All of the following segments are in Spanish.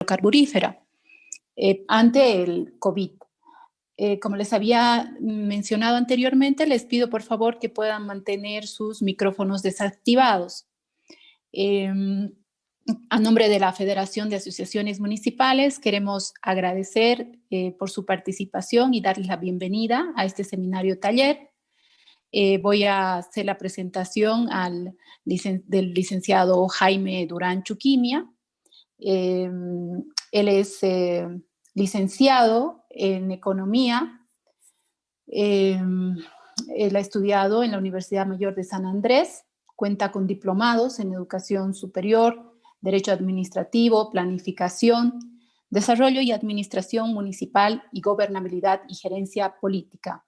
hidrocarburífera ante el COVID. Como les había mencionado anteriormente, les pido por favor que puedan mantener sus micrófonos desactivados. A nombre de la Federación de Asociaciones Municipales, queremos agradecer por su participación y darles la bienvenida a este seminario taller. Voy a hacer la presentación del licenciado Jaime Durán Chuquimia. Él es licenciado en Economía. Él ha estudiado en la Universidad Mayor de San Andrés, cuenta con diplomados en Educación Superior, Derecho Administrativo, Planificación, Desarrollo y Administración Municipal y Gobernabilidad y Gerencia Política.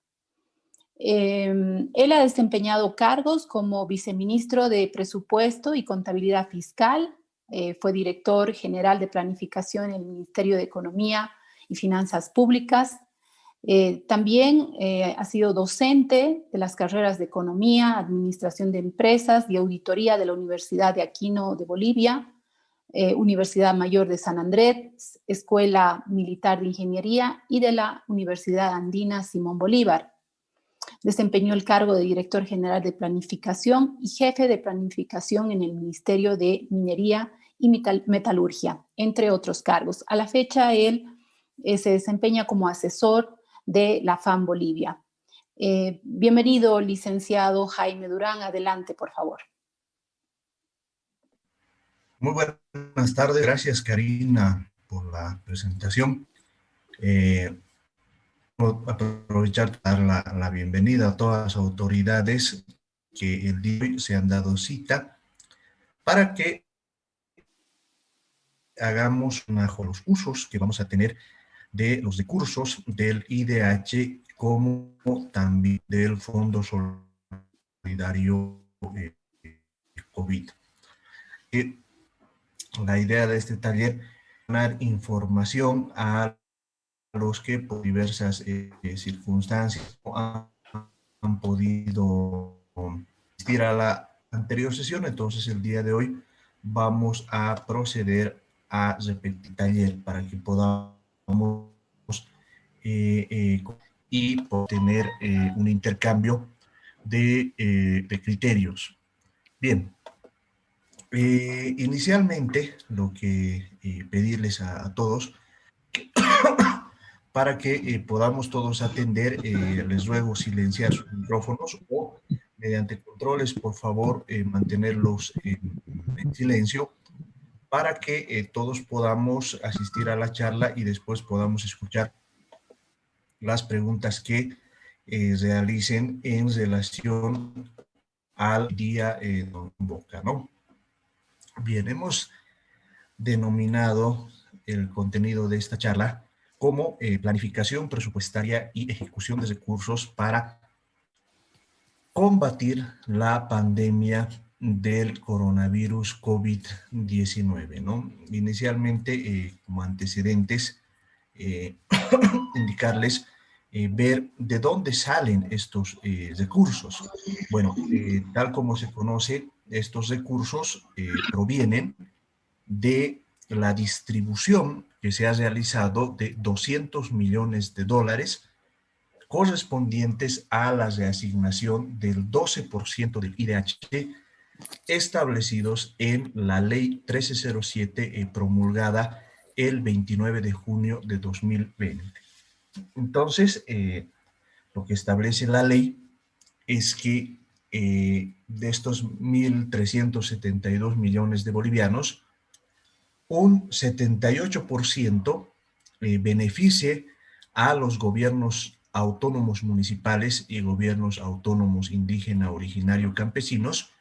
Él ha desempeñado cargos como viceministro de Presupuesto y Contabilidad Fiscal, fue director general de Planificación en el Ministerio de Economía y Finanzas Públicas. También ha sido docente de las carreras de Economía, Administración de Empresas y Auditoría de la Universidad de Aquino de Bolivia, Universidad Mayor de San Andrés, Escuela Militar de Ingeniería y de la Universidad Andina Simón Bolívar. Desempeñó el cargo de director general de Planificación y jefe de Planificación en el Ministerio de Minería y Metalurgia, entre otros cargos. A la fecha, él se desempeña como asesor de la FAM Bolivia. Bienvenido, licenciado Jaime Durán. Adelante, por favor. Muy buenas tardes. Gracias, Karina, por la presentación. Aprovechar para dar la bienvenida a todas las autoridades que el día de hoy se han dado cita para que hagamos los usos que vamos a tener de los recursos del IDH como también del Fondo Solidario COVID. La idea de este taller es dar información a los que por diversas circunstancias han podido asistir a la anterior sesión. Entonces el día de hoy vamos a proceder a repetir el taller para que podamos y tener un intercambio de criterios. Bien, inicialmente lo que pedirles a todos para que podamos todos atender, les ruego silenciar sus micrófonos o mediante controles, por favor, mantenerlos en silencio para que todos podamos asistir a la charla y después podamos escuchar las preguntas que realicen en relación al día convoca, ¿no? Bien, hemos denominado el contenido de esta charla como planificación presupuestaria y ejecución de recursos para combatir la pandemia del coronavirus COVID-19, ¿no? Inicialmente, como antecedentes, indicarles, ver de dónde salen estos recursos. Bueno, tal como se conoce, estos recursos provienen de la distribución que se ha realizado de 200 millones de dólares correspondientes a la reasignación del 12% del IDH establecidos en la Ley 1307 promulgada el 29 de junio de 2020. Entonces, lo que establece la ley es que de estos 1.372 millones de bolivianos, un 78% beneficie a los gobiernos autónomos municipales y gobiernos autónomos indígena, originario, campesinos.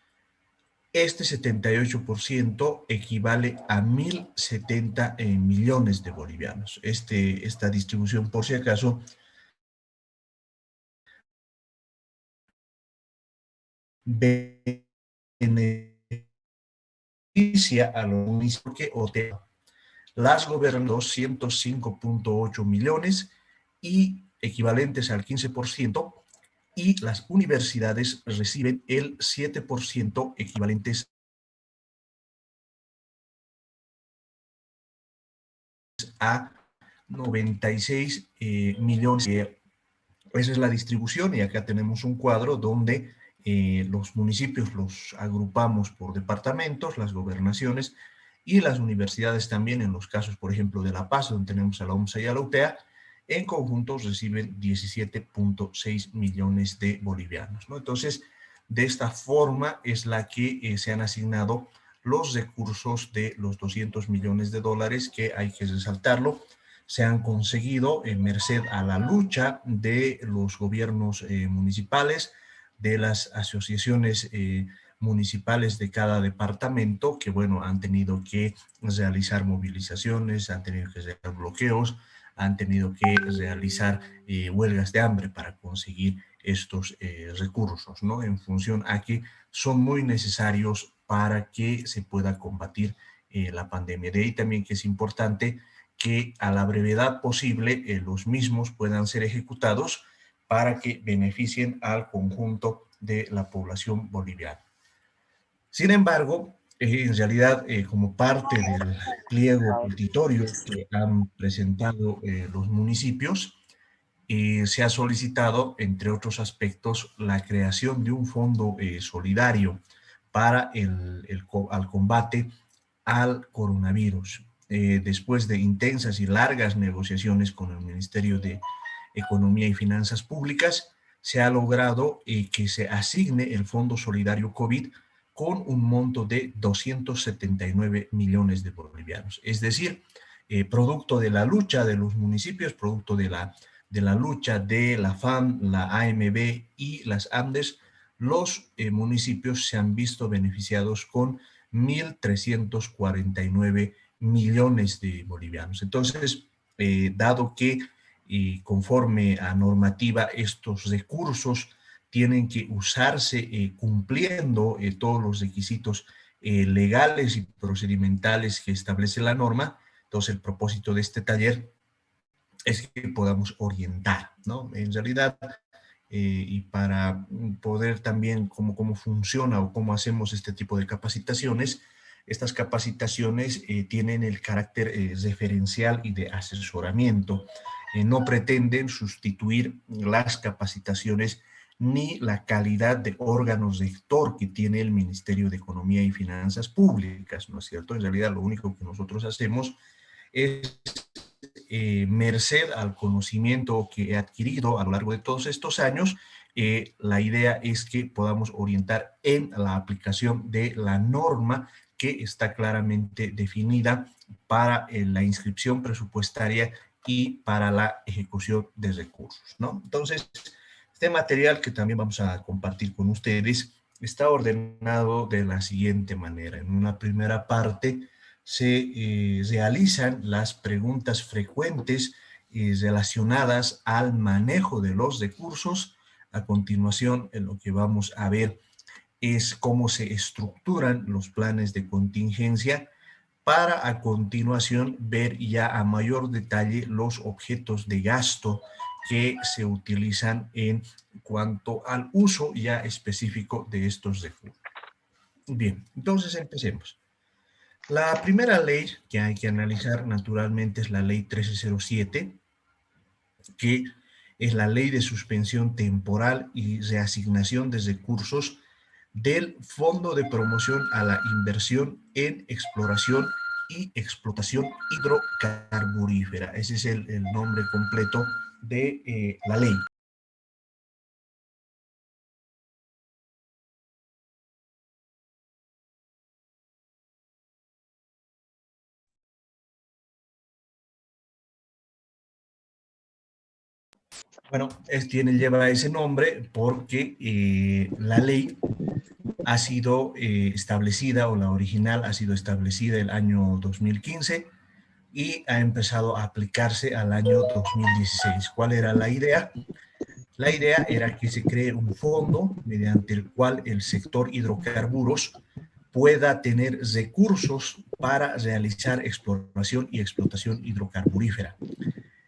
Este 78% equivale a 1.070 millones de bolivianos. Esta distribución, por si acaso, beneficia a los municipios que las gobernan 205.8 millones y equivalentes al 15%, y las universidades reciben el 7% equivalentes a 96 millones. Esa es la distribución y acá tenemos un cuadro donde los municipios los agrupamos por departamentos, las gobernaciones y las universidades también, en los casos, por ejemplo, de La Paz, donde tenemos a la UMSA y a la UTEA, en conjunto reciben 17.6 millones de bolivianos, ¿no? Entonces, de esta forma es la que se han asignado los recursos de los 200 millones de dólares, que hay que resaltarlo, se han conseguido en merced a la lucha de los gobiernos municipales, de las asociaciones municipales de cada departamento, que bueno, han tenido que realizar movilizaciones, han tenido que realizar bloqueos, han tenido que realizar huelgas de hambre para conseguir estos recursos, ¿no? En función a que son muy necesarios para que se pueda combatir la pandemia. De ahí también que es importante que a la brevedad posible los mismos puedan ser ejecutados para que beneficien al conjunto de la población boliviana. Sin embargo, en realidad, como parte del pliego petitorio que han presentado los municipios, se ha solicitado, entre otros aspectos, la creación de un fondo solidario para al combate al coronavirus. Después de intensas y largas negociaciones con el Ministerio de Economía y Finanzas Públicas, se ha logrado que se asigne el Fondo Solidario COVID con un monto de 279 millones de bolivianos. Es decir, producto de la lucha de los municipios, producto de la lucha de la FAM, la AMB y las ANDES, los municipios se han visto beneficiados con 1.349 millones de bolivianos. Entonces, dado que conforme a normativa estos recursos tienen que usarse cumpliendo todos los requisitos legales y procedimentales que establece la norma, entonces el propósito de este taller es que podamos orientar, ¿no? En realidad, y para poder también cómo funciona o cómo hacemos este tipo de capacitaciones, estas capacitaciones tienen el carácter referencial y de asesoramiento. No pretenden sustituir las capacitaciones ni la calidad de órgano rector que tiene el Ministerio de Economía y Finanzas Públicas, ¿no es cierto? En realidad, lo único que nosotros hacemos es merced al conocimiento que he adquirido a lo largo de todos estos años, la idea es que podamos orientar en la aplicación de la norma que está claramente definida para la inscripción presupuestaria y para la ejecución de recursos, ¿no? Entonces, este material que también vamos a compartir con ustedes está ordenado de la siguiente manera. En una primera parte se realizan las preguntas frecuentes relacionadas al manejo de los recursos. A continuación, lo que vamos a ver es cómo se estructuran los planes de contingencia para a continuación ver ya a mayor detalle los objetos de gasto que se utilizan en cuanto al uso ya específico de estos recursos. Bien, entonces empecemos. La primera ley que hay que analizar naturalmente es la ley 1307, que es la ley de suspensión temporal y reasignación de recursos del Fondo de Promoción a la Inversión en Exploración y Explotación Hidrocarburífera. Ese es el nombre completo de la ley. Bueno, lleva ese nombre porque la ley ha sido establecida, o la original ha sido establecida el año 2015 y ha empezado a aplicarse al año 2016. ¿Cuál era la idea? La idea era que se cree un fondo mediante el cual el sector hidrocarburos pueda tener recursos para realizar exploración y explotación hidrocarburífera.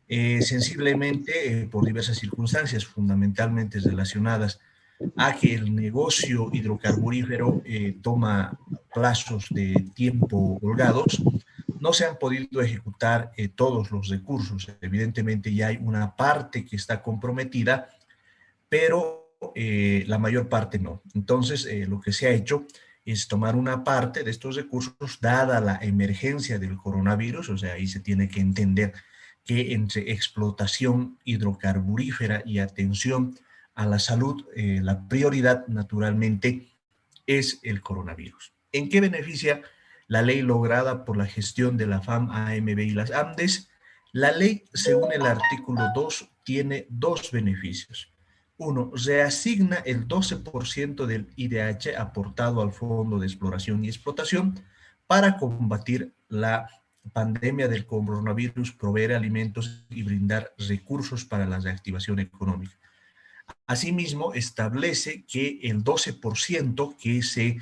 Sensiblemente, por diversas circunstancias, fundamentalmente relacionadas a que el negocio hidrocarburífero toma plazos de tiempo holgados, no se han podido ejecutar todos los recursos. Evidentemente ya hay una parte que está comprometida, pero la mayor parte no. Entonces, lo que se ha hecho es tomar una parte de estos recursos, dada la emergencia del coronavirus, o sea, ahí se tiene que entender que entre explotación hidrocarburífera y atención a la salud, la prioridad naturalmente es el coronavirus. ¿En qué beneficia la ley lograda por la gestión de la FAM, AMB y las AMDES? La ley, según el artículo 2, tiene dos beneficios. Uno, reasigna el 12% del IDH aportado al Fondo de Exploración y Explotación para combatir la pandemia del coronavirus, proveer alimentos y brindar recursos para la reactivación económica. Asimismo, establece que el 12% que se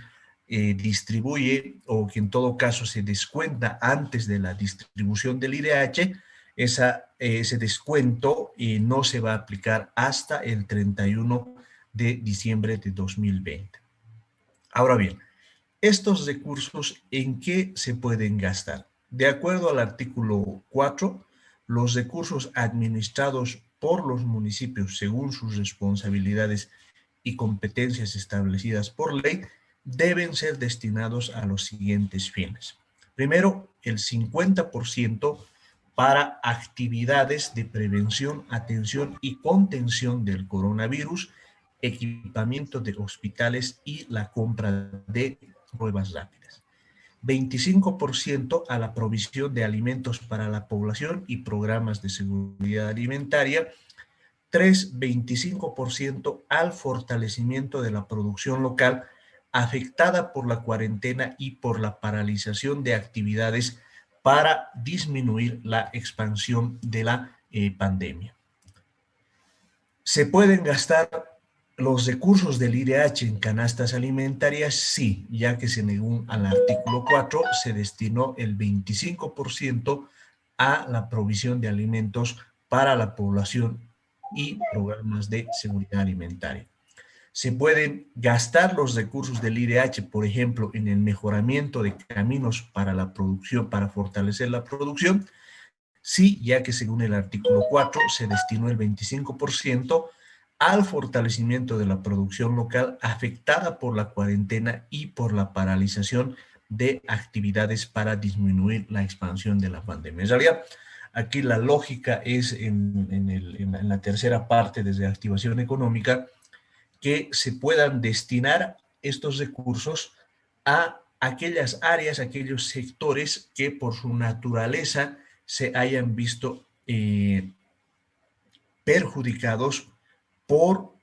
distribuye o que en todo caso se descuenta antes de la distribución del IDH, ese descuento no se va a aplicar hasta el 31 de diciembre de 2020. Ahora bien, estos recursos, ¿en qué se pueden gastar? De acuerdo al artículo 4, los recursos administrados por los municipios según sus responsabilidades y competencias establecidas por ley deben ser destinados a los siguientes fines. Primero, el 50% para actividades de prevención, atención y contención del coronavirus, equipamiento de hospitales y la compra de pruebas rápidas. 25% a la provisión de alimentos para la población y programas de seguridad alimentaria. 25% al fortalecimiento de la producción local afectada por la cuarentena y por la paralización de actividades para disminuir la expansión de la pandemia. ¿Se pueden gastar los recursos del IDH en canastas alimentarias? Sí, ya que según al artículo 4 se destinó el 25% a la provisión de alimentos para la población y programas de seguridad alimentaria. Se pueden gastar los recursos del IDH, por ejemplo, en el mejoramiento de caminos para la producción, para fortalecer la producción. Sí, ya que según el artículo 4 se destinó el 25% al fortalecimiento de la producción local afectada por la cuarentena y por la paralización de actividades para disminuir la expansión de la pandemia. En realidad, aquí la lógica es en la tercera parte de reactivación económica, que se puedan destinar estos recursos a aquellas áreas, aquellos sectores que por su naturaleza se hayan visto perjudicados por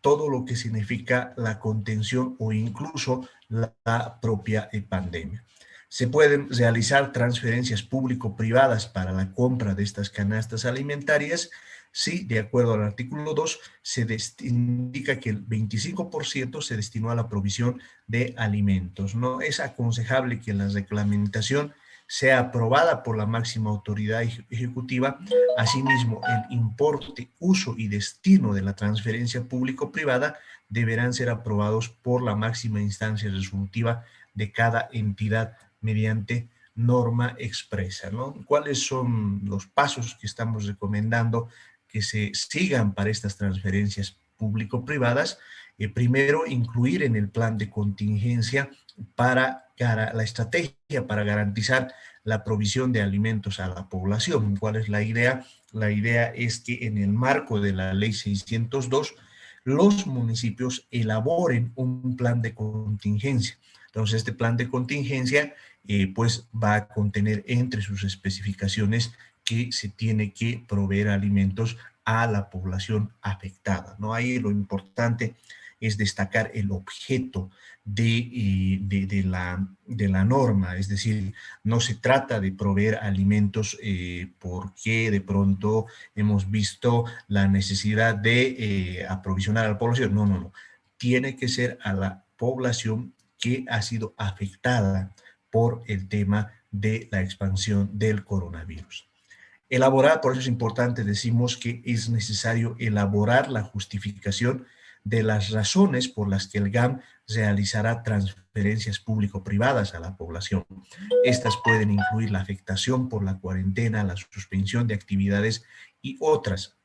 todo lo que significa la contención o incluso la propia pandemia. Se pueden realizar transferencias público-privadas para la compra de estas canastas alimentarias. Sí, de acuerdo al artículo 2, se indica que el 25% se destinó a la provisión de alimentos. No es aconsejable que la reglamentación sea aprobada por la máxima autoridad ejecutiva. Asimismo, el importe, uso y destino de la transferencia público-privada deberán ser aprobados por la máxima instancia resolutiva de cada entidad mediante norma expresa, ¿no? ¿Cuáles son los pasos que estamos recomendando que se sigan para estas transferencias público-privadas? Primero, incluir en el plan de contingencia para la estrategia para garantizar la provisión de alimentos a la población. ¿Cuál es la idea? La idea es que en el marco de la ley 602, los municipios elaboren un plan de contingencia. Entonces, este plan de contingencia pues va a contener entre sus especificaciones que se tiene que proveer alimentos a la población afectada, ¿no? Ahí lo importante es destacar el objeto de la norma, es decir, no se trata de proveer alimentos porque de pronto hemos visto la necesidad de aprovisionar a la población, no, no, no, tiene que ser a la población que ha sido afectada por el tema de la expansión del coronavirus. Elaborar, por eso es importante, decimos que es necesario elaborar la justificación de las razones por las que el GAM realizará transferencias público-privadas a la población. Estas pueden incluir la afectación por la cuarentena, la suspensión de actividades y otras,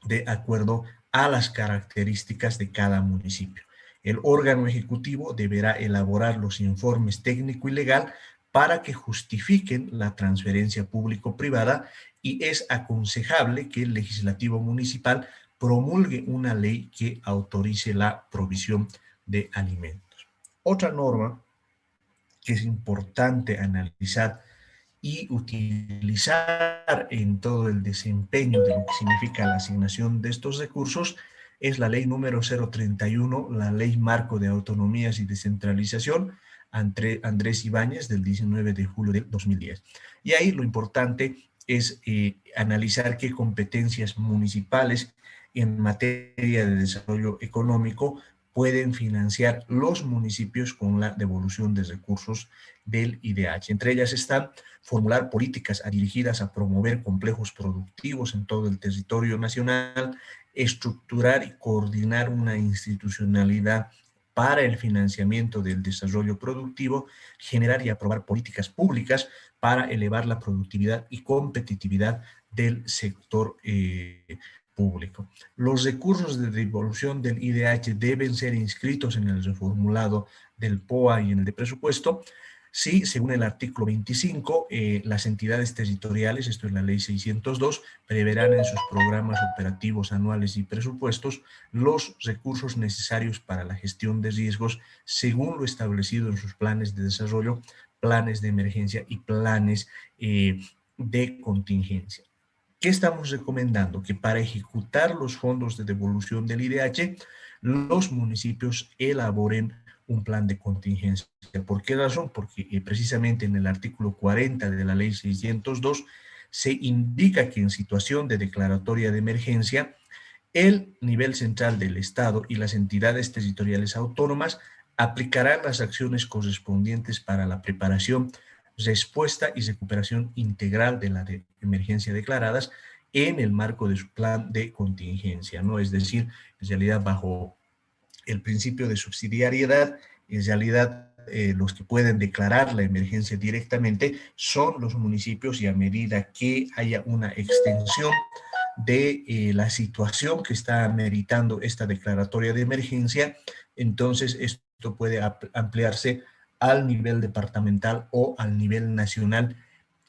de acuerdo a las características de cada municipio. El órgano ejecutivo deberá elaborar los informes técnico y legal para que justifiquen la transferencia público-privada, y es aconsejable que el legislativo municipal promulgue una ley que autorice la provisión de alimentos. Otra norma que es importante analizar y utilizar en todo el desempeño de lo que significa la asignación de estos recursos es la ley número 031, la ley marco de autonomías y descentralización, Andrés Ibáñez, del 19 de julio del 2010. Y ahí lo importante es analizar qué competencias municipales en materia de desarrollo económico pueden financiar los municipios con la devolución de recursos del IDH. Entre ellas están formular políticas dirigidas a promover complejos productivos en todo el territorio nacional, estructurar y coordinar una institucionalidad para el financiamiento del desarrollo productivo, generar y aprobar políticas públicas para elevar la productividad y competitividad del sector público. Los recursos de devolución del IDH deben ser inscritos en el reformulado del POA y en el de presupuesto. Sí, según el artículo 25, las entidades territoriales, esto es la ley 602, preverán en sus programas operativos anuales y presupuestos los recursos necesarios para la gestión de riesgos según lo establecido en sus planes de desarrollo, planes de emergencia y planes de contingencia. ¿Qué estamos recomendando? Que para ejecutar los fondos de devolución del IDH, los municipios elaboren un plan de contingencia. ¿Por qué razón? Porque precisamente en el artículo 40 de la ley 602 se indica que en situación de declaratoria de emergencia, el nivel central del Estado y las entidades territoriales autónomas aplicarán las acciones correspondientes para la preparación, respuesta y recuperación integral de la emergencia declaradas en el marco de su plan de contingencia, ¿no? Es decir, en realidad bajo el principio de subsidiariedad, en realidad los que pueden declarar la emergencia directamente son los municipios, y a medida que haya una extensión de la situación que está ameritando esta declaratoria de emergencia, entonces esto puede ampliarse al nivel departamental o al nivel nacional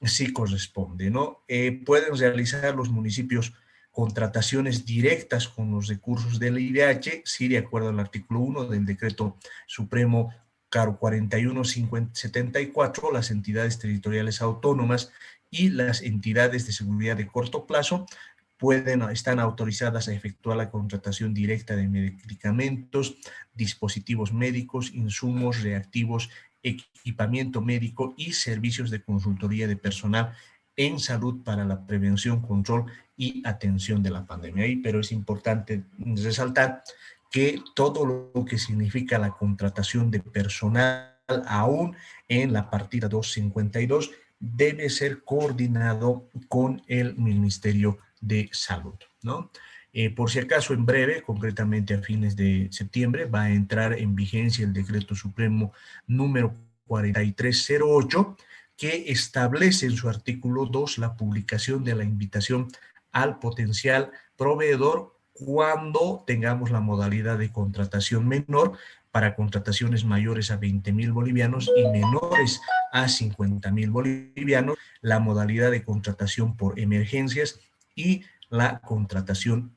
si corresponde, ¿no? Pueden realizar los municipios contrataciones directas con los recursos del IDH, sí, de acuerdo al artículo 1 del Decreto Supremo Caro 41.574, las entidades territoriales autónomas y las entidades de seguridad de corto plazo están autorizadas a efectuar la contratación directa de medicamentos, dispositivos médicos, insumos, reactivos, equipamiento médico y servicios de consultoría de personal en salud para la prevención, control y atención de la pandemia. Pero es importante resaltar que todo lo que significa la contratación de personal, aún en la partida 252, debe ser coordinado con el Ministerio de Salud, ¿no? Por si acaso, en breve, concretamente a fines de septiembre, va a entrar en vigencia el Decreto Supremo número 4308, que establece en su artículo 2 la publicación de la invitación al potencial proveedor cuando tengamos la modalidad de contratación menor para contrataciones mayores a 20.000 bolivianos y menores a 50.000 bolivianos, la modalidad de contratación por emergencias y la contratación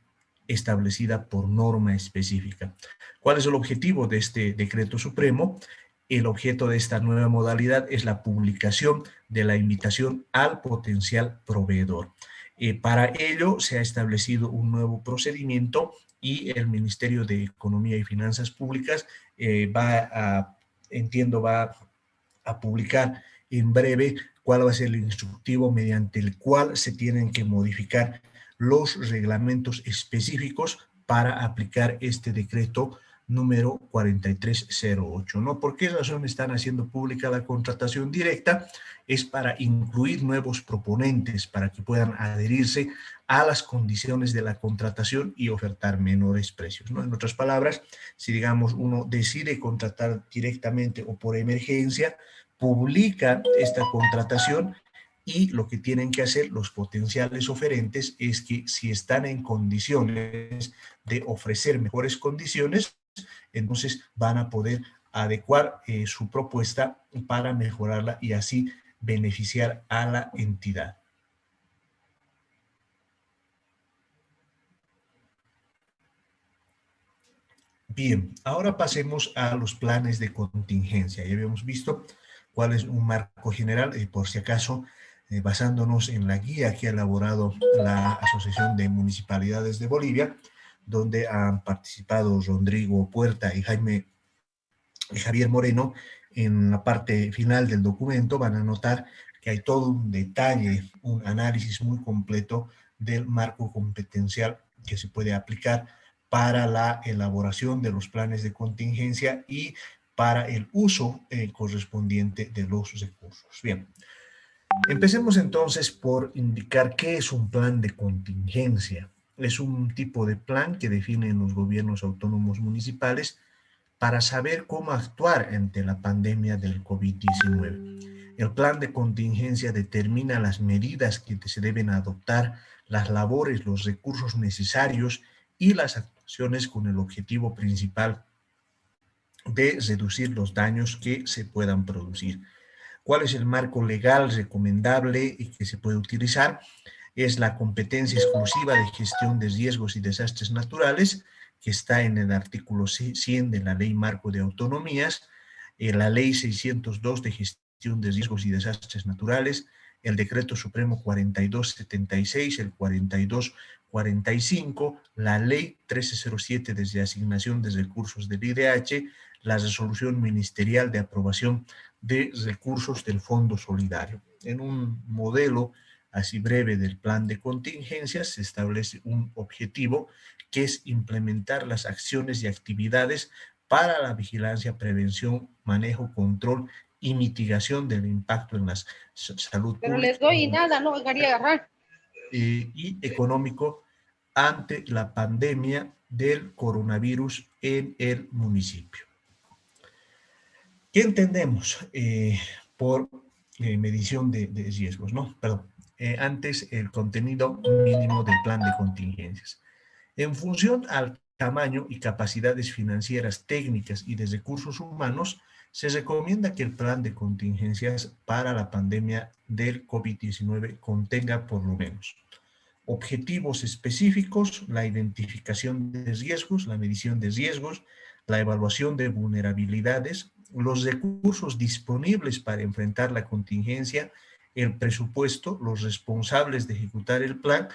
establecida por norma específica. ¿Cuál es el objetivo de este decreto supremo? El objeto de esta nueva modalidad es la publicación de la invitación al potencial proveedor. Para ello se ha establecido un nuevo procedimiento y el Ministerio de Economía y Finanzas Públicas va a publicar en breve cuál va a ser el instructivo mediante el cual se tienen que modificar los reglamentos específicos para aplicar este decreto número 4308, ¿no? ¿Por qué razón están haciendo pública la contratación directa? Es para incluir nuevos proponentes, para que puedan adherirse a las condiciones de la contratación y ofertar menores precios, ¿no? En otras palabras, si digamos uno decide contratar directamente o por emergencia, publica esta contratación y lo que tienen que hacer los potenciales oferentes es que si están en condiciones de ofrecer mejores condiciones, entonces van a poder adecuar su propuesta para mejorarla y así beneficiar a la entidad. Bien, ahora pasemos a los planes de contingencia. Ya habíamos visto cuál es un marco general, por si acaso, basándonos en la guía que ha elaborado la Asociación de Municipalidades de Bolivia, donde han participado Rodrigo Puerta y Javier Moreno. En la parte final del documento van a notar que hay todo un detalle, un análisis muy completo del marco competencial que se puede aplicar para la elaboración de los planes de contingencia y para el uso correspondiente de los recursos. Bien, empecemos entonces por indicar qué es un plan de contingencia. Es un tipo de plan que definen los gobiernos autónomos municipales para saber cómo actuar ante la pandemia del COVID-19. El plan de contingencia determina las medidas que se deben adoptar, las labores, los recursos necesarios y las actuaciones con el objetivo principal de reducir los daños que se puedan producir. ¿Cuál es el marco legal recomendable y que se puede utilizar? Es la competencia exclusiva de gestión de riesgos y desastres naturales, que está en el artículo 100 de la Ley Marco de Autonomías, la Ley 602 de gestión de riesgos y desastres naturales, el Decreto Supremo 4276, el 4245, la Ley 1307 de asignación de recursos del IDH, la Resolución Ministerial de Aprobación de Recursos del Fondo Solidario. En un modelo así breve del plan de contingencias se establece un objetivo que es implementar las acciones y actividades para la vigilancia, prevención, manejo, control y mitigación del impacto en la salud Pero pública les doy nada, no quería agarrar. Y económico ante la pandemia del coronavirus en el municipio. ¿Qué entendemos por medición de riesgos? No, perdón. Antes, el contenido mínimo del plan de contingencias. En función al tamaño y capacidades financieras, técnicas y de recursos humanos, se recomienda que el plan de contingencias para la pandemia del COVID-19 contenga por lo menos objetivos específicos, la identificación de riesgos, la medición de riesgos, la evaluación de vulnerabilidades, los recursos disponibles para enfrentar la contingencia, el presupuesto, los responsables de ejecutar el plan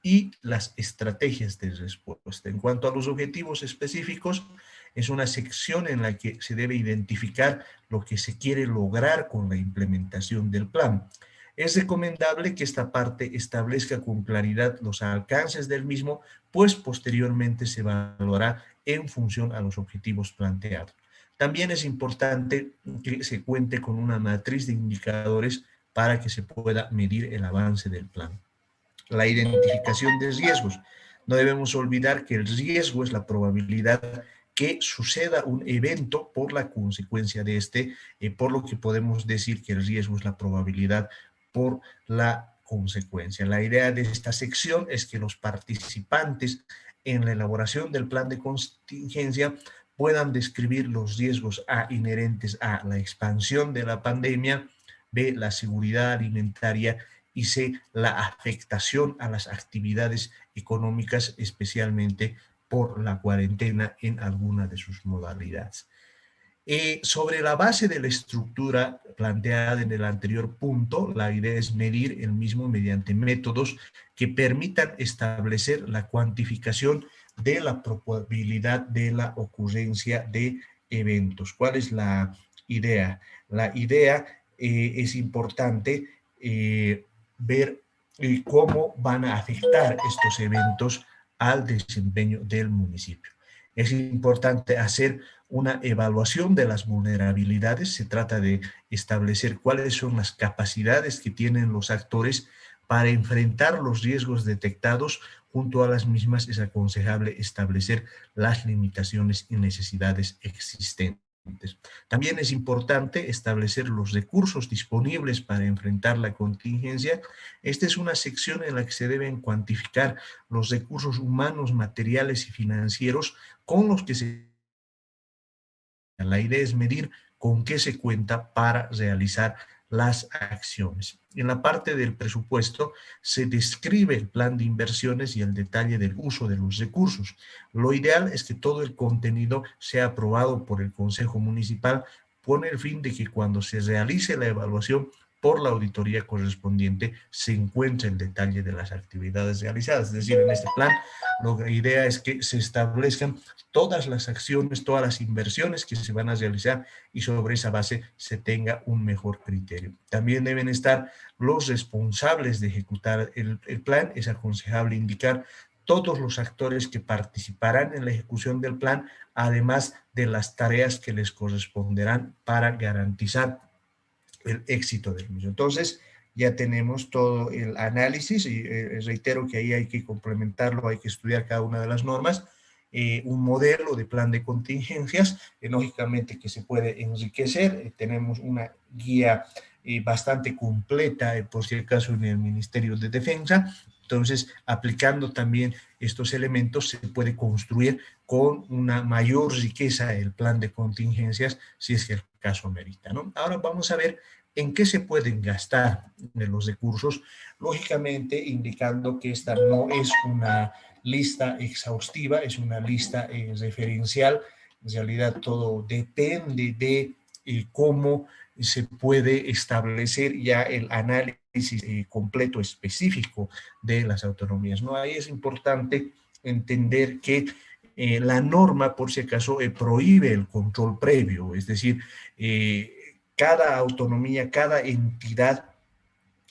y las estrategias de respuesta. En cuanto a los objetivos específicos, es una sección en la que se debe identificar lo que se quiere lograr con la implementación del plan. Es recomendable que esta parte establezca con claridad los alcances del mismo, pues posteriormente se evaluará en función a los objetivos planteados. También es importante que se cuente con una matriz de indicadores para que se pueda medir el avance del plan. La identificación de riesgos. No debemos olvidar que el riesgo es la probabilidad que suceda un evento por la consecuencia de este, por lo que podemos decir que el riesgo es la probabilidad por la consecuencia. La idea de esta sección es que los participantes en la elaboración del plan de contingencia puedan describir los riesgos inherentes a la expansión de la pandemia, B, la seguridad alimentaria y C, la afectación a las actividades económicas, especialmente por la cuarentena en alguna de sus modalidades. Sobre la base de la estructura planteada en el anterior punto, la idea es medir el mismo mediante métodos que permitan establecer la cuantificación de la probabilidad de la ocurrencia de eventos. ¿Cuál es la idea? La idea es importante ver cómo van a afectar estos eventos al desempeño del municipio. Es importante hacer una evaluación de las vulnerabilidades. Se trata de establecer cuáles son las capacidades que tienen los actores para enfrentar los riesgos detectados. Junto a las mismas es aconsejable establecer las limitaciones y necesidades existentes. También es importante establecer los recursos disponibles para enfrentar la contingencia. Esta es una sección en la que se deben cuantificar los recursos humanos, materiales y financieros con los que se... La idea es medir con qué se cuenta para realizar las acciones. En la parte del presupuesto se describe el plan de inversiones y el detalle del uso de los recursos. Lo ideal es que todo el contenido sea aprobado por el Consejo Municipal con el fin de que cuando se realice la evaluación por la auditoría correspondiente se encuentre el detalle de las actividades realizadas. Es decir, en este plan, la idea es que se establezcan todas las acciones, todas las inversiones que se van a realizar y sobre esa base se tenga un mejor criterio. También deben estar los responsables de ejecutar el plan. Es aconsejable indicar todos los actores que participarán en la ejecución del plan, además de las tareas que les corresponderán para garantizar el éxito del mismo. Entonces, ya tenemos todo el análisis y reitero que ahí hay que complementarlo, hay que estudiar cada una de las normas, un modelo de plan de contingencias, lógicamente que se puede enriquecer. Tenemos una guía bastante completa, por si acaso, en el Ministerio de Defensa. Entonces, aplicando también estos elementos, se puede construir con una mayor riqueza el plan de contingencias, si es que el caso merita, ¿no? Ahora vamos a ver en qué se pueden gastar los recursos, lógicamente indicando que esta no es una lista exhaustiva, es una lista referencial. En realidad todo depende de cómo se puede establecer ya el análisis completo específico de las autonomías, ¿no? Ahí es importante entender que la norma, por si acaso, prohíbe el control previo, es decir, cada autonomía, cada entidad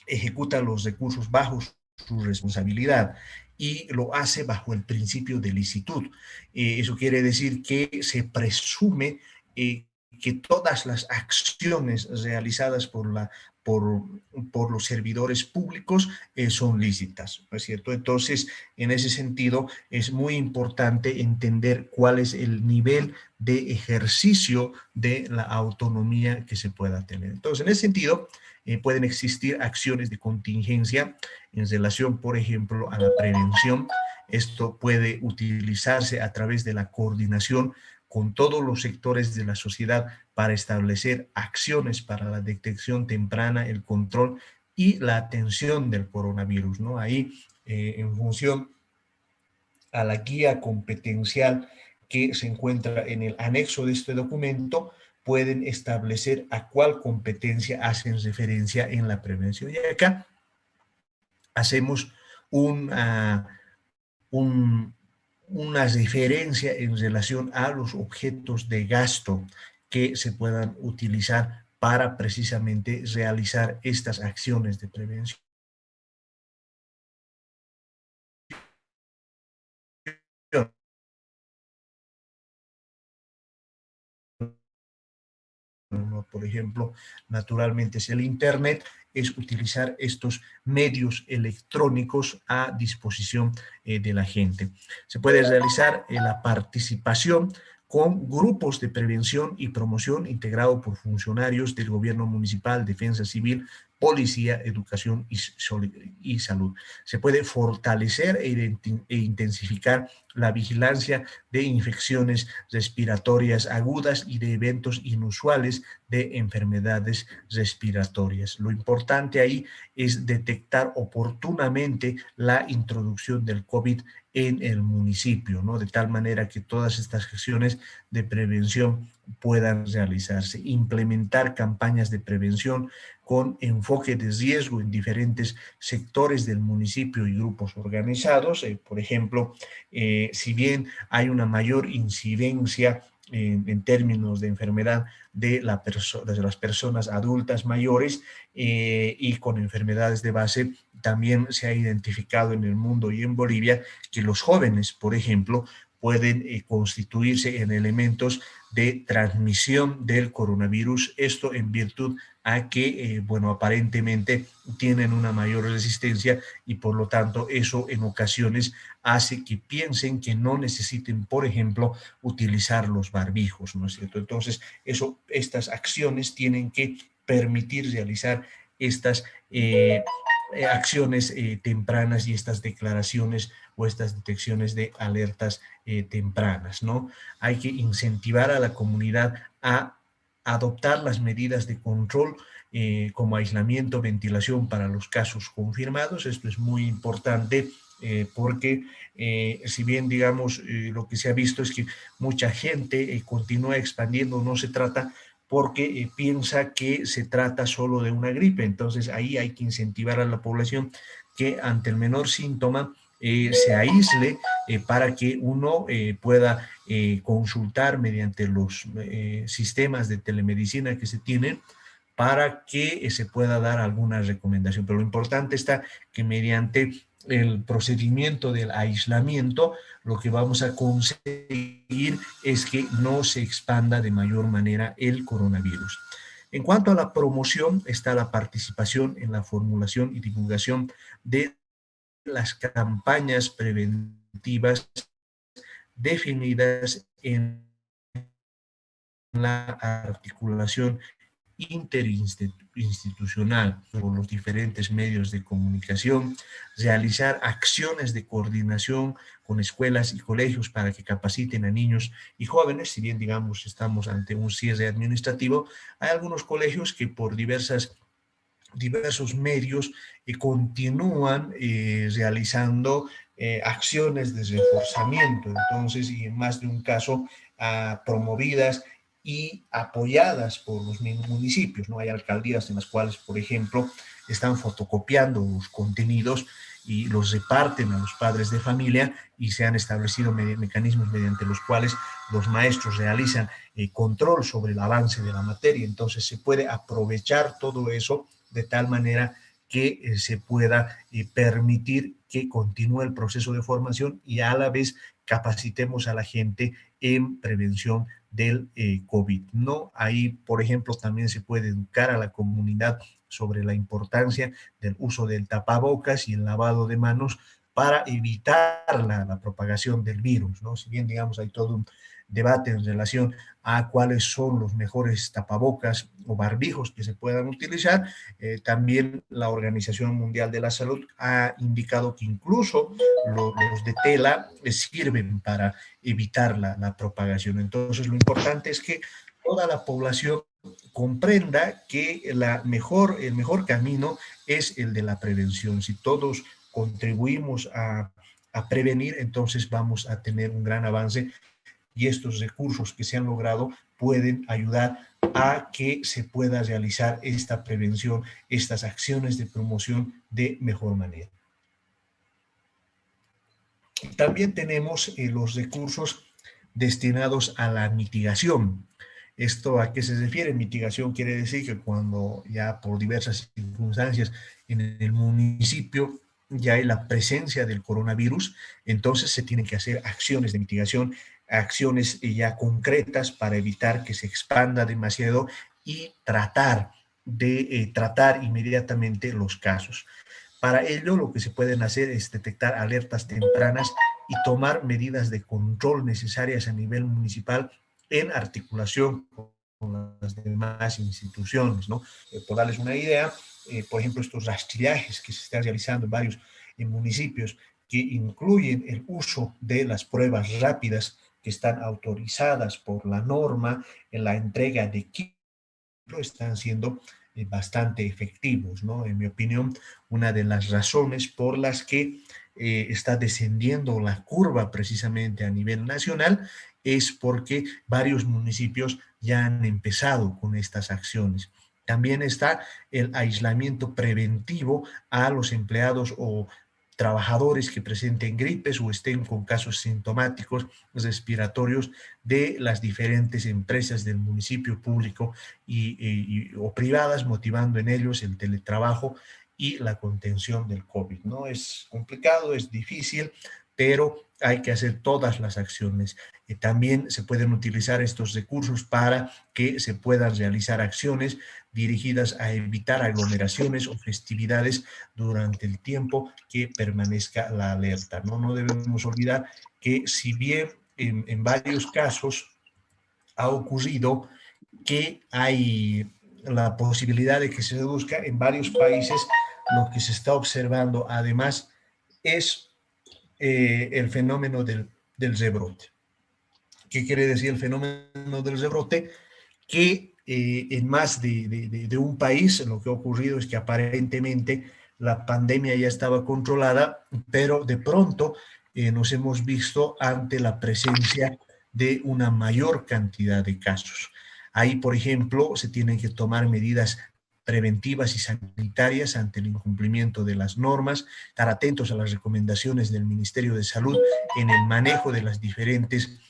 ejecuta los recursos bajo su responsabilidad y lo hace bajo el principio de licitud. Eso quiere decir que se presume que todas las acciones realizadas por los servidores públicos son lícitas, ¿no es cierto? Entonces, en ese sentido, es muy importante entender cuál es el nivel de ejercicio de la autonomía que se pueda tener. Entonces, en ese sentido, pueden existir acciones de contingencia en relación, por ejemplo, a la prevención. Esto puede utilizarse a través de la coordinación con todos los sectores de la sociedad para establecer acciones para la detección temprana, el control y la atención del coronavirus, ¿no? Ahí, en función a la guía competencial que se encuentra en el anexo de este documento, pueden establecer a cuál competencia hacen referencia en la prevención. Y acá hacemos una referencia en relación a los objetos de gasto que se puedan utilizar para precisamente realizar estas acciones de prevención. Por ejemplo, naturalmente es el Internet, es utilizar estos medios electrónicos a disposición de la gente. Se puede realizar la participación con grupos de prevención y promoción integrado por funcionarios del gobierno municipal, defensa civil, policía, educación y salud. Se puede fortalecer e intensificar la vigilancia de infecciones respiratorias agudas y de eventos inusuales de enfermedades respiratorias. Lo importante ahí es detectar oportunamente la introducción del COVID en el municipio, ¿no? De tal manera que todas estas acciones de prevención puedan realizarse. Implementar campañas de prevención con enfoque de riesgo en diferentes sectores del municipio y grupos organizados. Por ejemplo, si bien hay una mayor incidencia en términos de enfermedad de las personas adultas mayores y con enfermedades de base, también se ha identificado en el mundo y en Bolivia que los jóvenes, por ejemplo, pueden constituirse en elementos de transmisión del coronavirus. Esto en virtud a que, bueno, aparentemente tienen una mayor resistencia y por lo tanto eso en ocasiones hace que piensen que no necesiten, por ejemplo, utilizar los barbijos, ¿no es cierto? Entonces, estas acciones tienen que permitir realizar estas acciones tempranas y estas declaraciones o estas detecciones de alertas tempranas, ¿no? Hay que incentivar a la comunidad a adoptar las medidas de control como aislamiento, ventilación para los casos confirmados. Esto es muy importante porque si bien, digamos, lo que se ha visto es que mucha gente continúa expandiendo, no se trata porque piensa que se trata solo de una gripe. Entonces ahí hay que incentivar a la población que ante el menor síntoma se aísle para que uno pueda consultar mediante los sistemas de telemedicina que se tienen para que se pueda dar alguna recomendación. Pero lo importante está que mediante el procedimiento del aislamiento, lo que vamos a conseguir es que no se expanda de mayor manera el coronavirus. En cuanto a la promoción, está la participación en la formulación y divulgación de las campañas preventivas definidas en la articulación interinstitucional por los diferentes medios de comunicación, realizar acciones de coordinación con escuelas y colegios para que capaciten a niños y jóvenes. Si bien, digamos, estamos ante un cierre administrativo, hay algunos colegios que por diversos medios continúan realizando acciones de reforzamiento. Entonces, y en más de un caso, promovidas y apoyadas por los mismos municipios, ¿no? Hay alcaldías en las cuales, por ejemplo, están fotocopiando los contenidos y los reparten a los padres de familia y se han establecido mecanismos mediante los cuales los maestros realizan control sobre el avance de la materia. Entonces se puede aprovechar todo eso de tal manera que se pueda permitir que continúe el proceso de formación y a la vez capacitemos a la gente en prevención del COVID, ¿no? Ahí, por ejemplo, también se puede educar a la comunidad sobre la importancia del uso del tapabocas y el lavado de manos para evitar la propagación del virus, ¿no? Si bien, digamos, hay todo un debate en relación a cuáles son los mejores tapabocas o barbijos que se puedan utilizar, también la Organización Mundial de la Salud ha indicado que incluso los de tela sirven para evitar la propagación. Entonces, lo importante es que toda la población comprenda que el mejor camino es el de la prevención. Si todos contribuimos a prevenir, entonces vamos a tener un gran avance y estos recursos que se han logrado pueden ayudar a que se pueda realizar esta prevención, estas acciones de promoción de mejor manera. También tenemos los recursos destinados a la mitigación. ¿Esto a qué se refiere? Mitigación quiere decir que cuando ya por diversas circunstancias en el municipio ya hay la presencia del coronavirus, entonces se tienen que hacer acciones de mitigación, acciones ya concretas para evitar que se expanda demasiado y tratar inmediatamente los casos. Para ello, lo que se pueden hacer es detectar alertas tempranas y tomar medidas de control necesarias a nivel municipal en articulación con las demás instituciones, ¿no? Por darles una idea, por ejemplo, estos rastrillajes que se están realizando en varios municipios que incluyen el uso de las pruebas rápidas que están autorizadas por la norma en la entrega de kits, están siendo bastante efectivos, ¿no? En mi opinión, una de las razones por las que está descendiendo la curva precisamente a nivel nacional es porque varios municipios ya han empezado con estas acciones. También está el aislamiento preventivo a los empleados o trabajadores que presenten gripes o estén con casos sintomáticos respiratorios de las diferentes empresas del municipio público o privadas, motivando en ellos el teletrabajo y la contención del COVID, ¿no? Es complicado, es difícil, pero hay que hacer todas las acciones. También se pueden utilizar estos recursos para que se puedan realizar acciones dirigidas a evitar aglomeraciones o festividades durante el tiempo que permanezca la alerta, ¿no? No debemos olvidar que si bien en varios casos ha ocurrido que hay la posibilidad de que se reduzca en varios países, lo que se está observando además es el fenómeno del rebrote. ¿Qué quiere decir el fenómeno del rebrote? Que en más de un país lo que ha ocurrido es que aparentemente la pandemia ya estaba controlada, pero de pronto nos hemos visto ante la presencia de una mayor cantidad de casos. Ahí, por ejemplo, se tienen que tomar medidas preventivas y sanitarias ante el incumplimiento de las normas, estar atentos a las recomendaciones del Ministerio de Salud en el manejo de las diferentes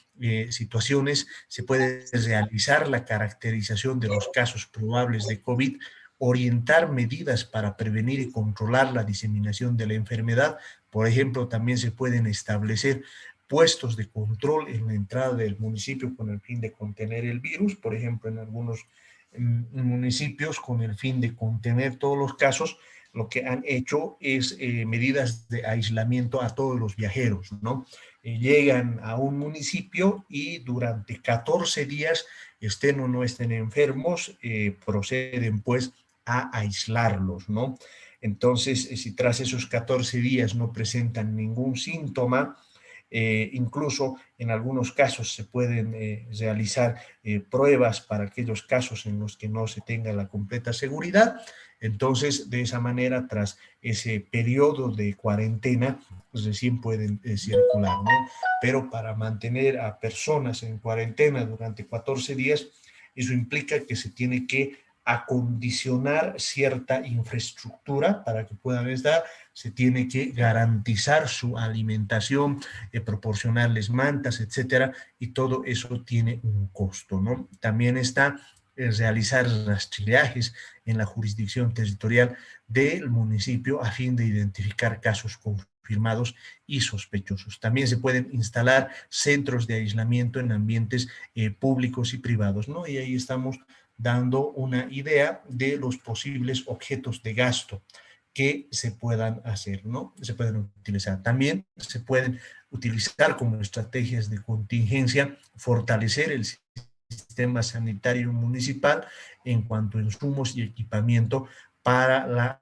situaciones. Se puede realizar la caracterización de los casos probables de COVID, orientar medidas para prevenir y controlar la diseminación de la enfermedad. Por ejemplo, también se pueden establecer puestos de control en la entrada del municipio con el fin de contener el virus, por ejemplo, en algunos municipios con el fin de contener todos los casos. Lo que han hecho es medidas de aislamiento a todos los viajeros, ¿no? Llegan a un municipio y durante 14 días, estén o no estén enfermos, proceden pues a aislarlos, ¿no? Entonces, si tras esos 14 días no presentan ningún síntoma, incluso en algunos casos se pueden realizar pruebas para aquellos casos en los que no se tenga la completa seguridad. Entonces, de esa manera, tras ese periodo de cuarentena, pues recién pueden circular, ¿no? Pero para mantener a personas en cuarentena durante 14 días, eso implica que se tiene que acondicionar cierta infraestructura para que puedan estar, se tiene que garantizar su alimentación, proporcionarles mantas, etcétera, y todo eso tiene un costo, ¿no? También está realizar rastreajes en la jurisdicción territorial del municipio a fin de identificar casos confirmados y sospechosos. También se pueden instalar centros de aislamiento en ambientes públicos y privados, ¿no? Y ahí estamos dando una idea de los posibles objetos de gasto que se puedan hacer, ¿no? Se pueden utilizar. También se pueden utilizar como estrategias de contingencia, fortalecer el sistema sanitario municipal en cuanto a insumos y equipamiento para la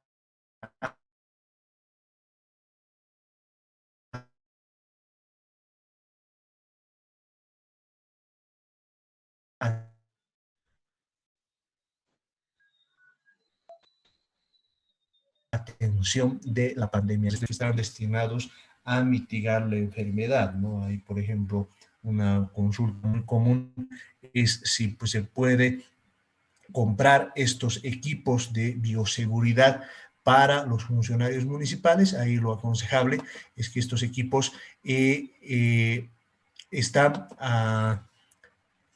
atención de la pandemia, que están destinados a mitigar la enfermedad, ¿no? Hay, por ejemplo, una consulta muy común es si pues, se puede comprar estos equipos de bioseguridad para los funcionarios municipales. Ahí lo aconsejable es que estos equipos están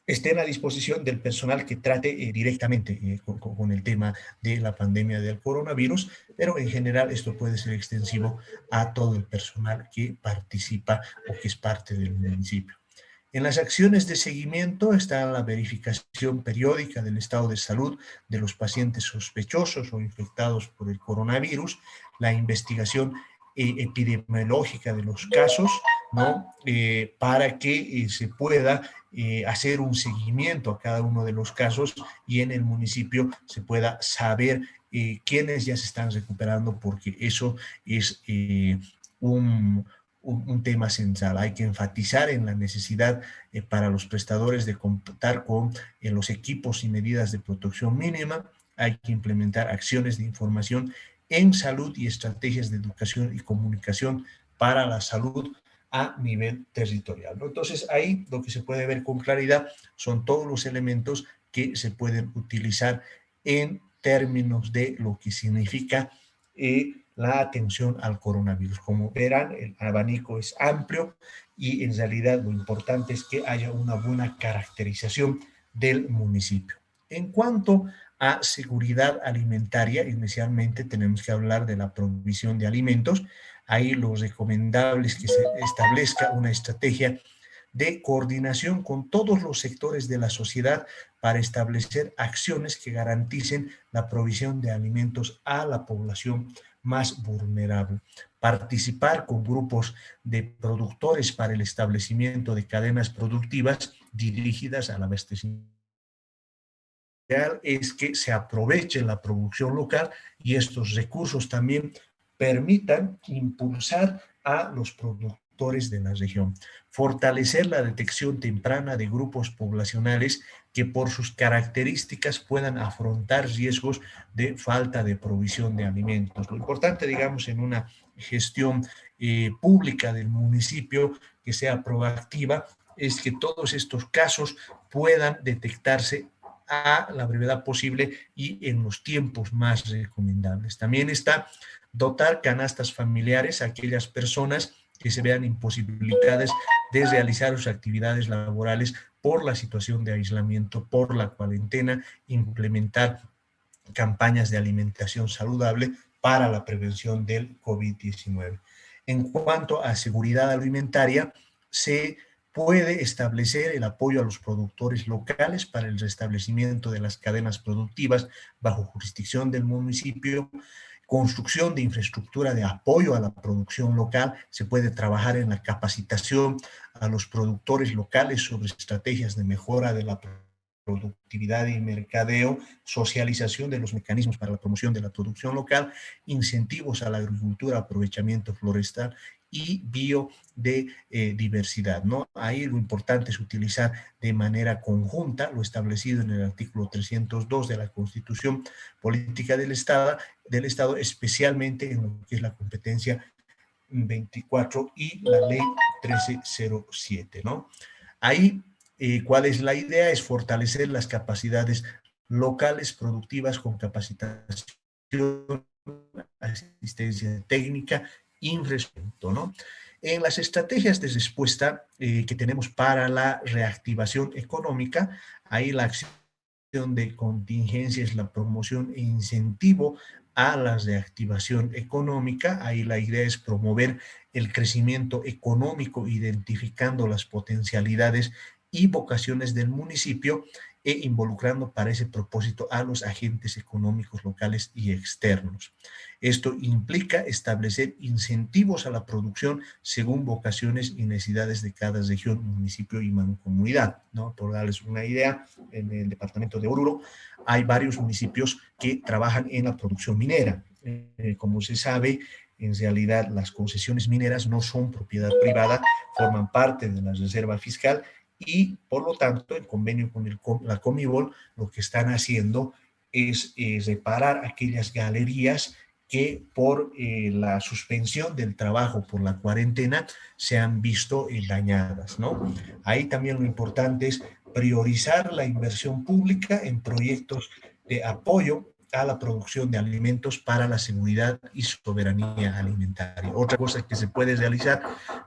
estén a disposición del personal que trate directamente con el tema de la pandemia del coronavirus, pero en general esto puede ser extensivo a todo el personal que participa o que es parte del municipio. En las acciones de seguimiento está la verificación periódica del estado de salud de los pacientes sospechosos o infectados por el coronavirus, la investigación epidemiológica de los casos, ¿no? Para que se pueda hacer un seguimiento a cada uno de los casos y en el municipio se pueda saber quiénes ya se están recuperando, porque eso es un tema central. Hay que enfatizar en la necesidad para los prestadores de contar con los equipos y medidas de protección mínima. Hay que implementar acciones de información en salud y estrategias de educación y comunicación para la salud a nivel territorial, ¿no? Entonces, ahí lo que se puede ver con claridad son todos los elementos que se pueden utilizar en términos de lo que significa la atención al coronavirus. Como verán, el abanico es amplio y en realidad lo importante es que haya una buena caracterización del municipio. En cuanto a seguridad alimentaria, inicialmente tenemos que hablar de la provisión de alimentos. Ahí lo recomendable es que se establezca una estrategia de coordinación con todos los sectores de la sociedad para establecer acciones que garanticen la provisión de alimentos a la población más vulnerable. Participar con grupos de productores para el establecimiento de cadenas productivas dirigidas al abastecimiento es que se aproveche la producción local y estos recursos también permitan impulsar a los productores de la región. Fortalecer la detección temprana de grupos poblacionales que por sus características puedan afrontar riesgos de falta de provisión de alimentos. Lo importante, digamos, en una gestión pública del municipio que sea proactiva es que todos estos casos puedan detectarse a la brevedad posible y en los tiempos más recomendables. También está dotar canastas familiares a aquellas personas que se vean imposibilitadas de realizar sus actividades laborales por la situación de aislamiento, por la cuarentena, implementar campañas de alimentación saludable para la prevención del COVID-19. En cuanto a seguridad alimentaria, se puede establecer el apoyo a los productores locales para el restablecimiento de las cadenas productivas bajo jurisdicción del municipio, construcción de infraestructura de apoyo a la producción local, se puede trabajar en la capacitación a los productores locales sobre estrategias de mejora de la productividad y mercadeo, socialización de los mecanismos para la promoción de la producción local, incentivos a la agricultura, aprovechamiento forestal y biodiversidad, ¿no? Ahí lo importante es utilizar de manera conjunta lo establecido en el artículo 302 de la Constitución Política del Estado, especialmente en lo que es la competencia 24 y la ley 1307, ¿no? Ahí, ¿cuál es la idea? Es fortalecer las capacidades locales productivas con capacitación, asistencia técnica, infraestructura, ¿no? En las estrategias de respuesta que tenemos para la reactivación económica, ahí la acción de contingencia es la promoción e incentivo a la reactivación económica. Ahí la idea es promover el crecimiento económico, identificando las potencialidades y vocaciones del municipio e involucrando para ese propósito a los agentes económicos locales y externos. Esto implica establecer incentivos a la producción según vocaciones y necesidades de cada región, municipio y mancomunidad, ¿no? Por darles una idea, en el departamento de Oruro hay varios municipios que trabajan en la producción minera. Como se sabe, en realidad las concesiones mineras no son propiedad privada, forman parte de la reserva fiscal y por lo tanto en convenio con la Comibol lo que están haciendo es reparar aquellas galerías que por la suspensión del trabajo por la cuarentena se han visto dañadas, ¿no? Ahí también lo importante es priorizar la inversión pública en proyectos de apoyo a la producción de alimentos para la seguridad y soberanía alimentaria. Otra cosa que se puede realizar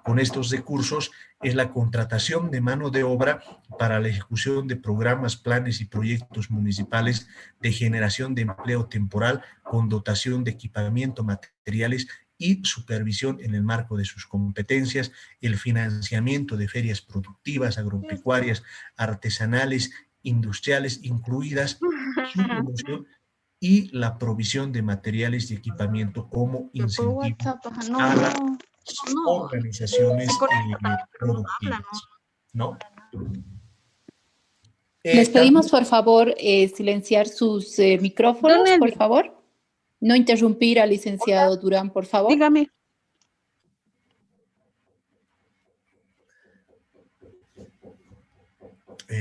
con estos recursos es la contratación de mano de obra para la ejecución de programas, planes y proyectos municipales de generación de empleo temporal con dotación de equipamiento, materiales y supervisión en el marco de sus competencias, el financiamiento de ferias productivas, agropecuarias, artesanales, industriales, incluidas su promoción y la provisión de materiales y equipamiento como incentivo a las organizaciones productivas, ¿no? Les pedimos, por favor, silenciar sus micrófonos, por favor. No interrumpir al licenciado Durán, por favor. Dígame.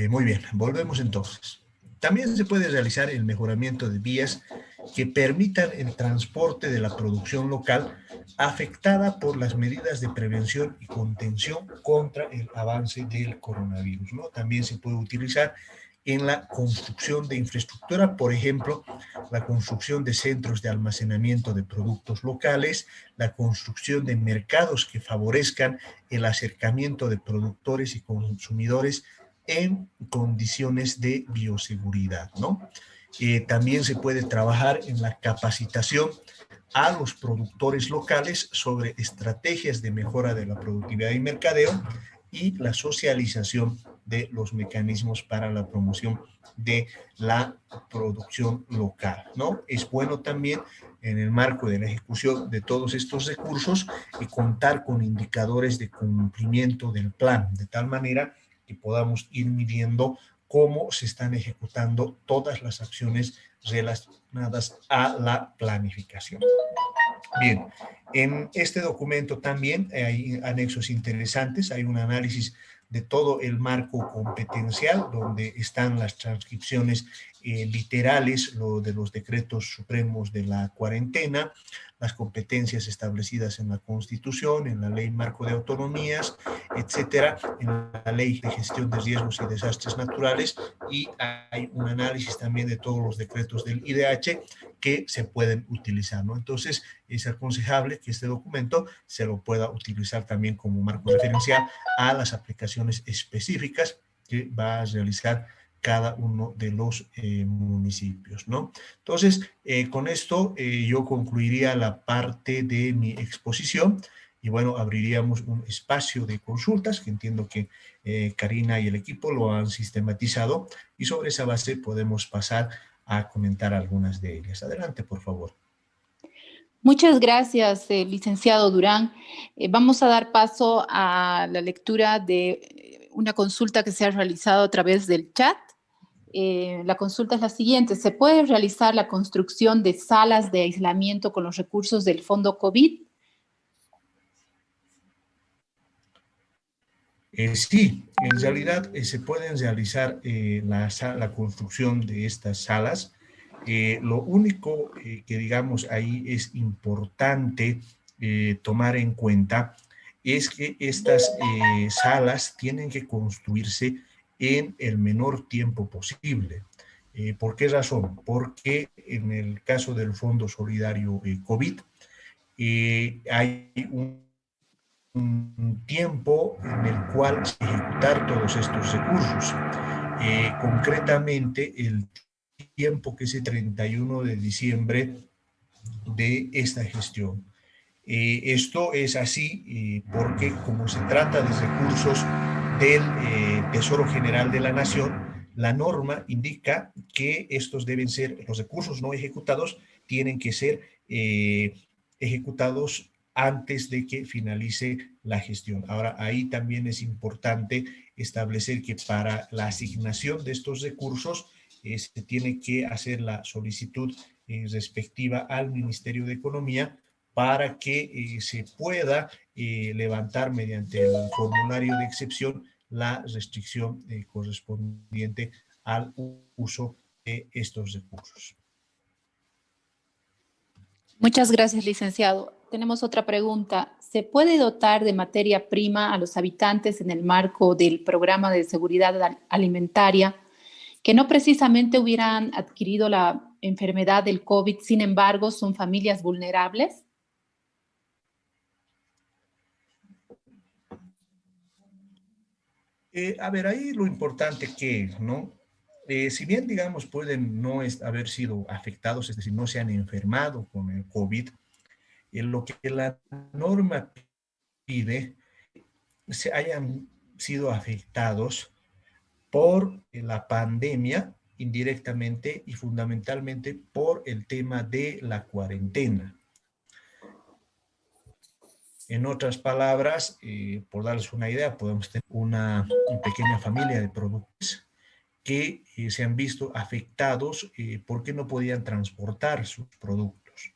Muy bien, volvemos entonces. También se puede realizar el mejoramiento de vías que permitan el transporte de la producción local afectada por las medidas de prevención y contención contra el avance del coronavirus, ¿no? También se puede utilizar en la construcción de infraestructura, por ejemplo, la construcción de centros de almacenamiento de productos locales, la construcción de mercados que favorezcan el acercamiento de productores y consumidores en condiciones de bioseguridad, ¿no? También se puede trabajar en la capacitación a los productores locales sobre estrategias de mejora de la productividad y mercadeo y la socialización de los mecanismos para la promoción de la producción local, ¿no? Es bueno también en el marco de la ejecución de todos estos recursos y contar con indicadores de cumplimiento del plan, de tal manera que podamos ir midiendo cómo se están ejecutando todas las acciones relacionadas a la planificación. Bien, en este documento también hay anexos interesantes, hay un análisis de todo el marco competencial, donde están las transcripciones literales de los decretos supremos de la cuarentena, las competencias establecidas en la Constitución, en la Ley Marco de Autonomías, etcétera, en la Ley de Gestión de Riesgos y Desastres Naturales, y hay un análisis también de todos los decretos del IDH que se pueden utilizar, ¿no? Entonces, es aconsejable que este documento se lo pueda utilizar también como marco referencial a las aplicaciones específicas que va a realizar cada uno de los municipios, ¿no? Entonces, con esto yo concluiría la parte de mi exposición y bueno, abriríamos un espacio de consultas que entiendo que Karina y el equipo lo han sistematizado y sobre esa base podemos pasar a comentar algunas de ellas. Adelante, por favor. Muchas gracias, licenciado Durán. Vamos a dar paso a la lectura de una consulta que se ha realizado a través del chat. La consulta es la siguiente: ¿se puede realizar la construcción de salas de aislamiento con los recursos del Fondo COVID? Sí, en realidad se pueden realizar la construcción de estas salas. Lo único que digamos ahí es importante tomar en cuenta es que estas salas tienen que construirse en el menor tiempo posible. ¿Por qué razón? Porque en el caso del Fondo Solidario COVID hay un tiempo en el cual ejecutar todos estos recursos. Concretamente, el tiempo que es el 31 de diciembre de esta gestión. Esto es así porque como se trata de recursos del Tesoro General de la Nación, la norma indica que estos deben ser, los recursos no ejecutados tienen que ser ejecutados antes de que finalice la gestión. Ahora, ahí también es importante establecer que para la asignación de estos recursos se tiene que hacer la solicitud respectiva al Ministerio de Economía para que se pueda levantar mediante el formulario de excepción la restricción correspondiente al uso de estos recursos. Muchas gracias, licenciado. Tenemos otra pregunta. ¿Se puede dotar de materia prima a los habitantes en el marco del programa de seguridad alimentaria que no precisamente hubieran adquirido la enfermedad del COVID, sin embargo, son familias vulnerables? A ver, ahí lo importante que, ¿no? Si bien, digamos, pueden no haber sido afectados, es decir, no se han enfermado con el COVID, lo que la norma pide, se hayan sido afectados por la pandemia indirectamente y fundamentalmente por el tema de la cuarentena. En otras palabras, por darles una idea, podemos tener una pequeña familia de productores que se han visto afectados porque no podían transportar sus productos.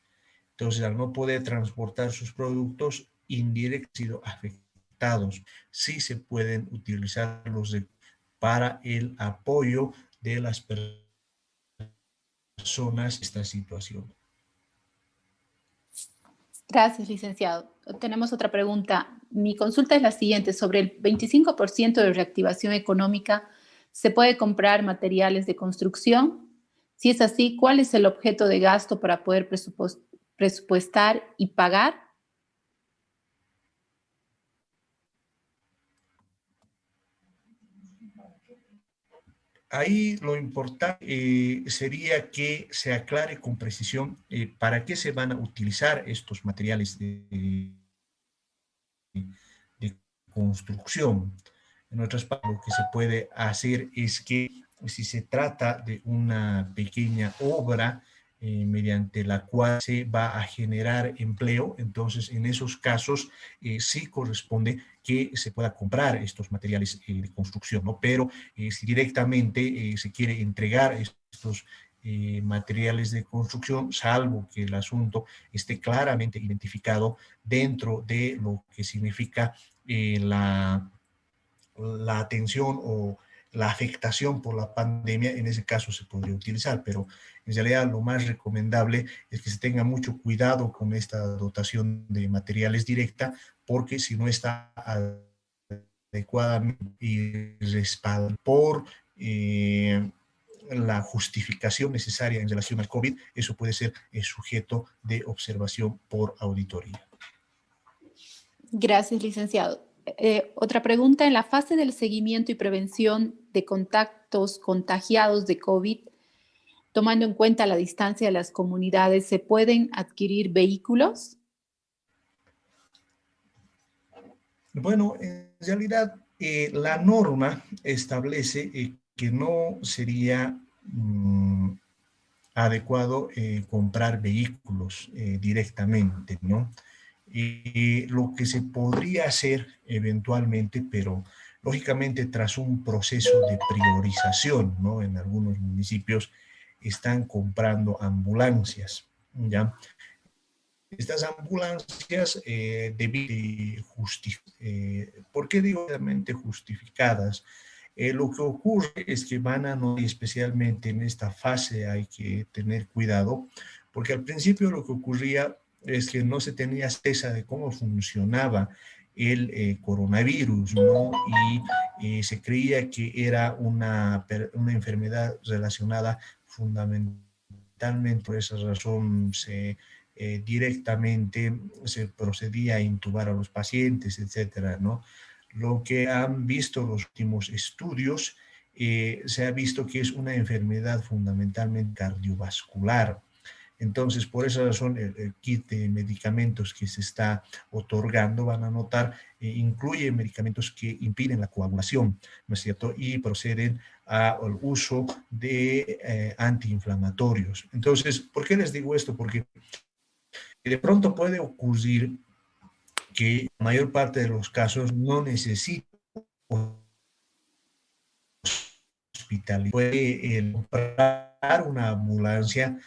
Entonces, al no poder transportar sus productos, indirectamente han sido afectados. Sí se pueden utilizar para el apoyo de las personas en esta situación. Gracias, licenciado. Tenemos otra pregunta. Mi consulta es la siguiente. Sobre el 25% de reactivación económica, ¿se puede comprar materiales de construcción? Si es así, ¿cuál es el objeto de gasto para poder presupuestar y pagar? ahí lo importante sería que se aclare con precisión para qué se van a utilizar estos materiales de construcción. En otras palabras, lo que se puede hacer es que si se trata de una pequeña obra mediante la cual se va a generar empleo, entonces en esos casos sí corresponde que se pueda comprar estos materiales de construcción, ¿no? Pero si directamente se quiere entregar estos materiales de construcción, salvo que el asunto esté claramente identificado dentro de lo que significa la atención o la afectación por la pandemia, en ese caso se podría utilizar, pero en realidad lo más recomendable es que se tenga mucho cuidado con esta dotación de materiales directa, porque si no está adecuadamente y respaldado por la justificación necesaria en relación al COVID, eso puede ser sujeto de observación por auditoría. Gracias, licenciado. Otra pregunta, en la fase del seguimiento y prevención de contactos contagiados de COVID, tomando en cuenta la distancia de las comunidades, ¿se pueden adquirir vehículos? Bueno, en realidad la norma establece que no sería adecuado comprar vehículos directamente, ¿no? Lo que se podría hacer eventualmente, pero lógicamente tras un proceso de priorización, ¿no? En algunos municipios están comprando ambulancias, ¿ya? Estas ambulancias ¿por qué digo realmente justificadas? Lo que ocurre es que van a, no, especialmente en esta fase hay que tener cuidado, porque al principio lo que ocurría es que no se tenía certeza de cómo funcionaba el coronavirus, ¿no? Y se creía que era una enfermedad relacionada fundamentalmente, por esa razón directamente se procedía a intubar a los pacientes, etcétera, ¿no? Lo que han visto los últimos estudios, se ha visto que es una enfermedad fundamentalmente cardiovascular. Entonces, por esa razón, el kit de medicamentos que se está otorgando, van a notar, incluye medicamentos que impiden la coagulación, ¿no es cierto? Y proceden al uso de antiinflamatorios. Entonces, ¿por qué les digo esto? Porque de pronto puede ocurrir que la mayor parte de los casos no necesita hospital. Puede comprar una ambulancia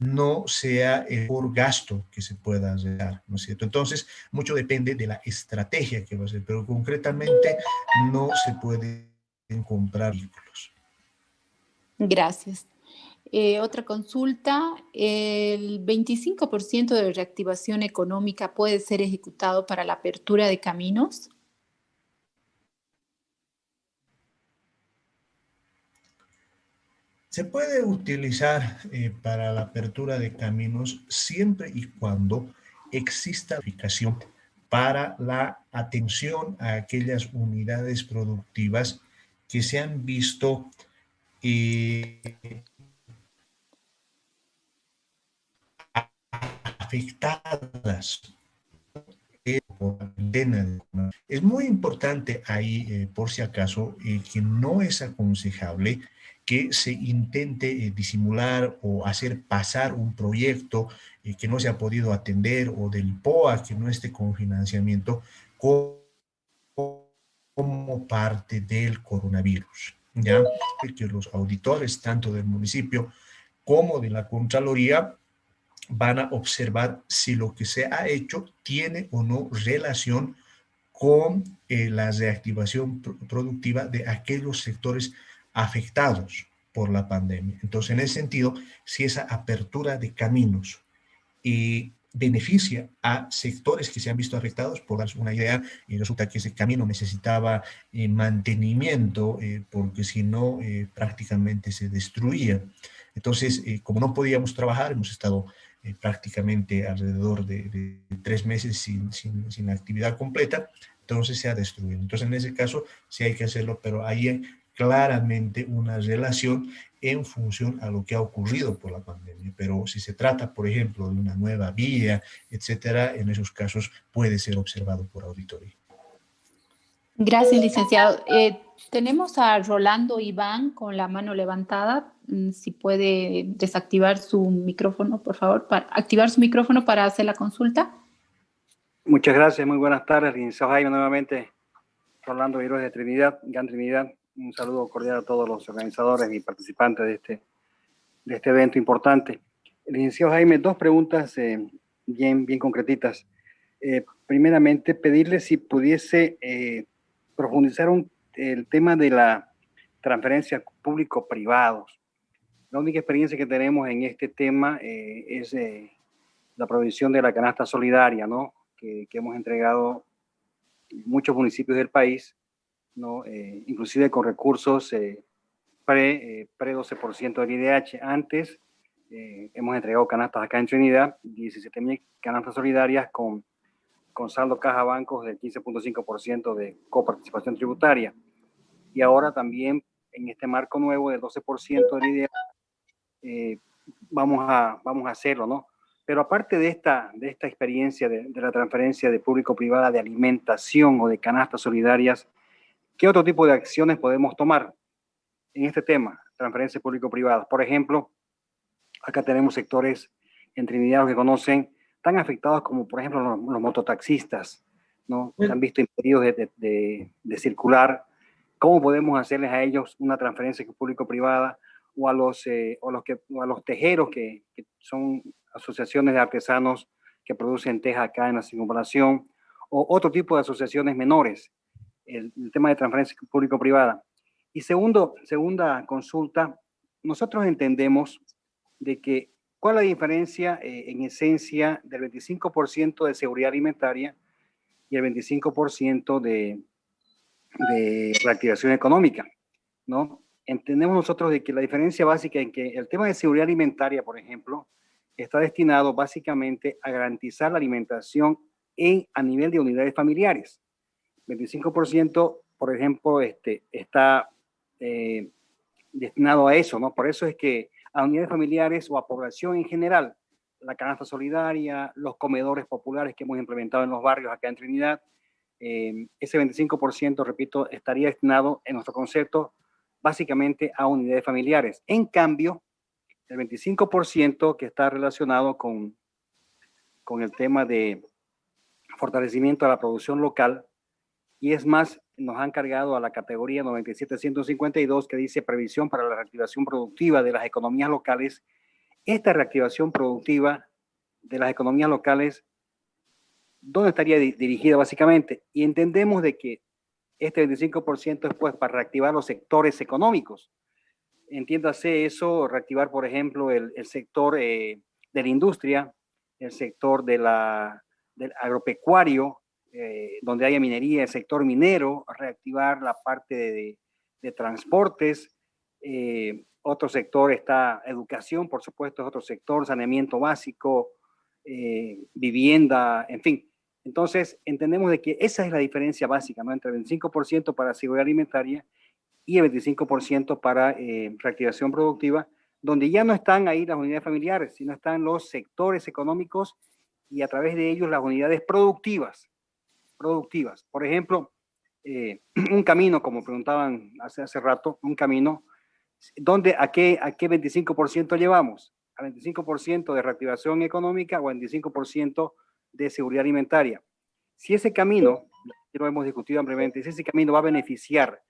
no sea por gasto que se pueda hacer, ¿no es cierto? Entonces, mucho depende de la estrategia que va a ser, pero concretamente no se pueden comprar vehículos. Gracias. Otra consulta, el 25% de reactivación económica puede ser ejecutado para la apertura de caminos. Se puede utilizar para la apertura de caminos siempre y cuando exista aplicación para la atención a aquellas unidades productivas que se han visto afectadas por la pandemia. Es muy importante ahí, por si acaso, que no es aconsejable que se intente disimular o hacer pasar un proyecto que no se ha podido atender o del POA que no esté con financiamiento como parte del coronavirus. Ya que los auditores, tanto del municipio como de la Contraloría, van a observar si lo que se ha hecho tiene o no relación con la reactivación productiva de aquellos sectores afectados por la pandemia. Entonces, en ese sentido, si esa apertura de caminos beneficia a sectores que se han visto afectados, por darles una idea, y resulta que ese camino necesitaba mantenimiento, porque si no, prácticamente se destruía. Entonces, como no podíamos trabajar, hemos estado prácticamente alrededor de 3 meses sin actividad completa, entonces se ha destruido. Entonces, en ese caso, sí hay que hacerlo, pero ahí claramente una relación en función a lo que ha ocurrido por la pandemia. Pero si se trata, por ejemplo, de una nueva vía, etcétera, en esos casos puede ser observado por auditoría. Gracias, licenciado. Tenemos a Rolando Iván con la mano levantada. Si puede desactivar su micrófono, por favor, para activar su micrófono para hacer la consulta. Muchas gracias, muy buenas tardes, licenciado Jaime, nuevamente Rolando Viroes de Trinidad, Gran Trinidad. Un saludo cordial a todos los organizadores y participantes de este evento importante. Licenciado Jaime, dos preguntas bien concretitas. Primeramente, pedirle si pudiese profundizar el tema de la transferencia público-privados. La única experiencia que tenemos en este tema es la provisión de la canasta solidaria, ¿no? Que hemos entregado en muchos municipios del país, ¿no? Inclusive con recursos pre 12% del IDH. Antes hemos entregado canastas acá en Trinidad, 17.000 canastas solidarias con saldo caja bancos del 15.5% de coparticipación tributaria. Y ahora también en este marco nuevo del 12% del IDH vamos a hacerlo, ¿no? Pero aparte de esta experiencia de la transferencia de público-privada de alimentación o de canastas solidarias, ¿qué otro tipo de acciones podemos tomar en este tema, transferencias público-privadas? Por ejemplo, acá tenemos sectores en Trinidad que conocen tan afectados como, por ejemplo, los mototaxistas, ¿no? Se han visto impedidos de circular. ¿Cómo podemos hacerles a ellos una transferencia público-privada? O a los tejeros que son asociaciones de artesanos que producen teja acá en la circunvalación, o otro tipo de asociaciones menores, el tema de transferencia público-privada. Y segunda consulta, nosotros entendemos de que cuál es la diferencia en esencia del 25% de seguridad alimentaria y el 25% de reactivación económica, ¿no? Entendemos nosotros de que la diferencia básica en que el tema de seguridad alimentaria, por ejemplo, está destinado básicamente a garantizar la alimentación a nivel de unidades familiares. 25%, por ejemplo, está destinado a eso, ¿no? Por eso es que a unidades familiares o a población en general, la canasta solidaria, los comedores populares que hemos implementado en los barrios acá en Trinidad, ese 25%, repito, estaría destinado en nuestro concepto básicamente a unidades familiares. En cambio, el 25% que está relacionado con el tema de fortalecimiento de la producción local, y es más, nos han cargado a la categoría 97.152 que dice previsión para la reactivación productiva de las economías locales. Esta reactivación productiva de las economías locales, ¿dónde estaría dirigida básicamente? Y entendemos de que este 25% es pues para reactivar los sectores económicos. Entiéndase eso, reactivar, por ejemplo, el sector de la industria, el sector del agropecuario, donde haya minería, el sector minero, reactivar la parte de transportes. Otro sector está educación, por supuesto, es otro sector, saneamiento básico, vivienda, en fin. Entonces, entendemos de que esa es la diferencia básica, ¿no? Entre el 25% para seguridad alimentaria y el 25% para reactivación productiva, donde ya no están ahí las unidades familiares, sino están los sectores económicos y a través de ellos las unidades productivas. Por ejemplo, un camino, como preguntaban hace rato, un camino, ¿a qué 25% llevamos? ¿A 25% de reactivación económica o a 25% de seguridad alimentaria? Si ese camino, ya lo hemos discutido ampliamente, si ese camino va a beneficiar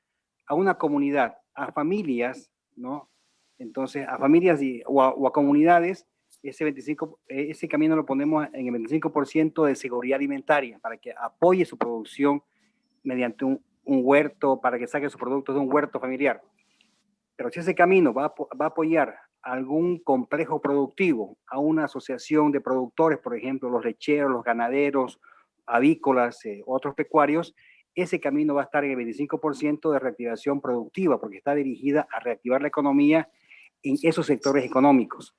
a una comunidad, a familias, ¿no? Entonces, a familias o a comunidades, ese camino lo ponemos en el 25% de seguridad alimentaria para que apoye su producción mediante un huerto, para que saque sus productos de un huerto familiar. Pero si ese camino va a apoyar a algún complejo productivo, a una asociación de productores, por ejemplo, los lecheros, los ganaderos, avícolas, otros pecuarios, ese camino va a estar en el 25% de reactivación productiva, porque está dirigida a reactivar la economía en esos sectores económicos.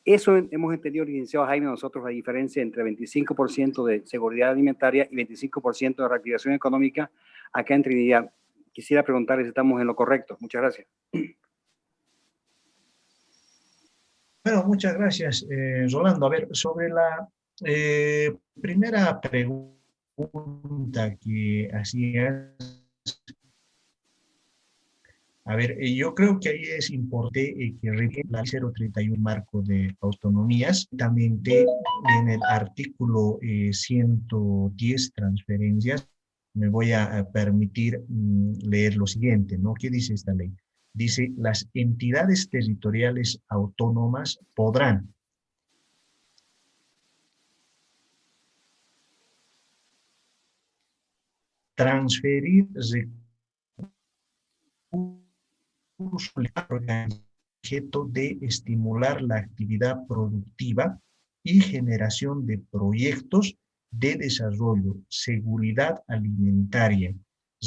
Eso hemos entendido, licenciado Jaime, nosotros la diferencia entre 25% de seguridad alimentaria y 25% de reactivación económica acá en Trinidad. quisiera preguntarle si estamos en lo correcto. Muchas gracias. Bueno, muchas gracias, Rolando. A ver, sobre la primera pregunta que hacías, a ver, yo creo que ahí es importante que revise la 031 marco de autonomías, también en el artículo 110 transferencias. Me voy a permitir leer lo siguiente, ¿no? ¿Qué dice esta ley? Dice, las entidades territoriales autónomas podrán transferir recursos al objeto de estimular la actividad productiva y generación de proyectos de desarrollo, seguridad alimentaria,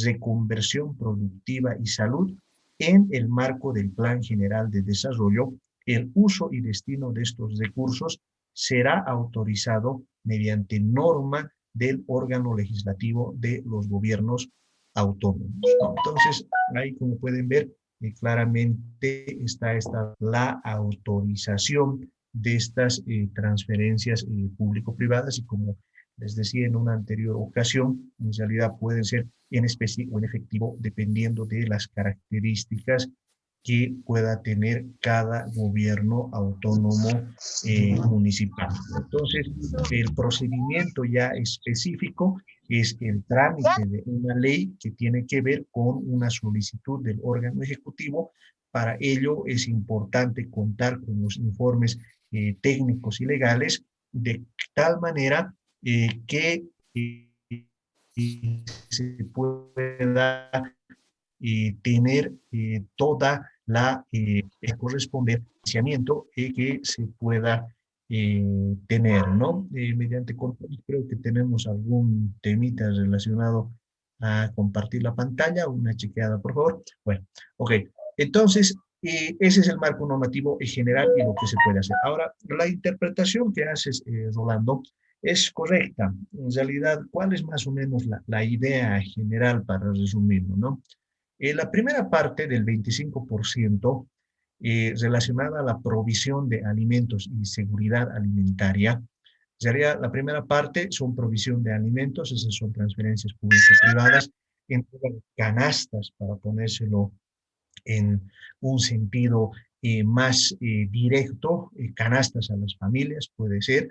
reconversión productiva y salud en el marco del Plan General de Desarrollo. El uso y destino de estos recursos será autorizado mediante norma del órgano legislativo de los gobiernos autónomos, ¿no? Entonces, ahí como pueden ver, claramente está la autorización de estas transferencias público-privadas, y como les decía en una anterior ocasión, en realidad pueden ser en especie o en efectivo, dependiendo de las características que pueda tener cada gobierno autónomo municipal. Entonces, el procedimiento ya específico es el trámite de una ley que tiene que ver con una solicitud del órgano ejecutivo. Para ello es importante contar con los informes técnicos y legales, de tal manera que se pueda tener toda la correspondiente financiamiento que se pueda tener, ¿no? Mediante control, creo que tenemos algún temita relacionado a compartir la pantalla, una chequeada, por favor. Bueno, ok. Entonces, ese es el marco normativo en general y lo que se puede hacer. Ahora, la interpretación que haces, Rolando, es correcta. En realidad, ¿cuál es más o menos la idea general para resumirlo, no? La primera parte del 25% relacionada a la provisión de alimentos y seguridad alimentaria, sería la primera parte, son provisión de alimentos, esas son transferencias públicas privadas, entregan canastas, para ponérselo en un sentido más directo, canastas a las familias, puede ser,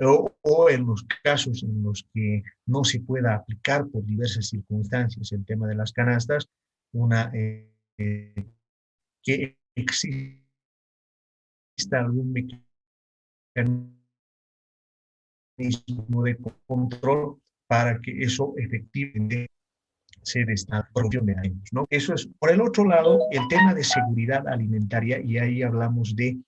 o en los casos en los que no se pueda aplicar por diversas circunstancias el tema de las canastas, una que exista algún mecanismo de control para que eso efectivamente se dé esta producción de alimentos, ¿no? Eso es. Por el otro lado, el tema de seguridad alimentaria, y ahí hablamos de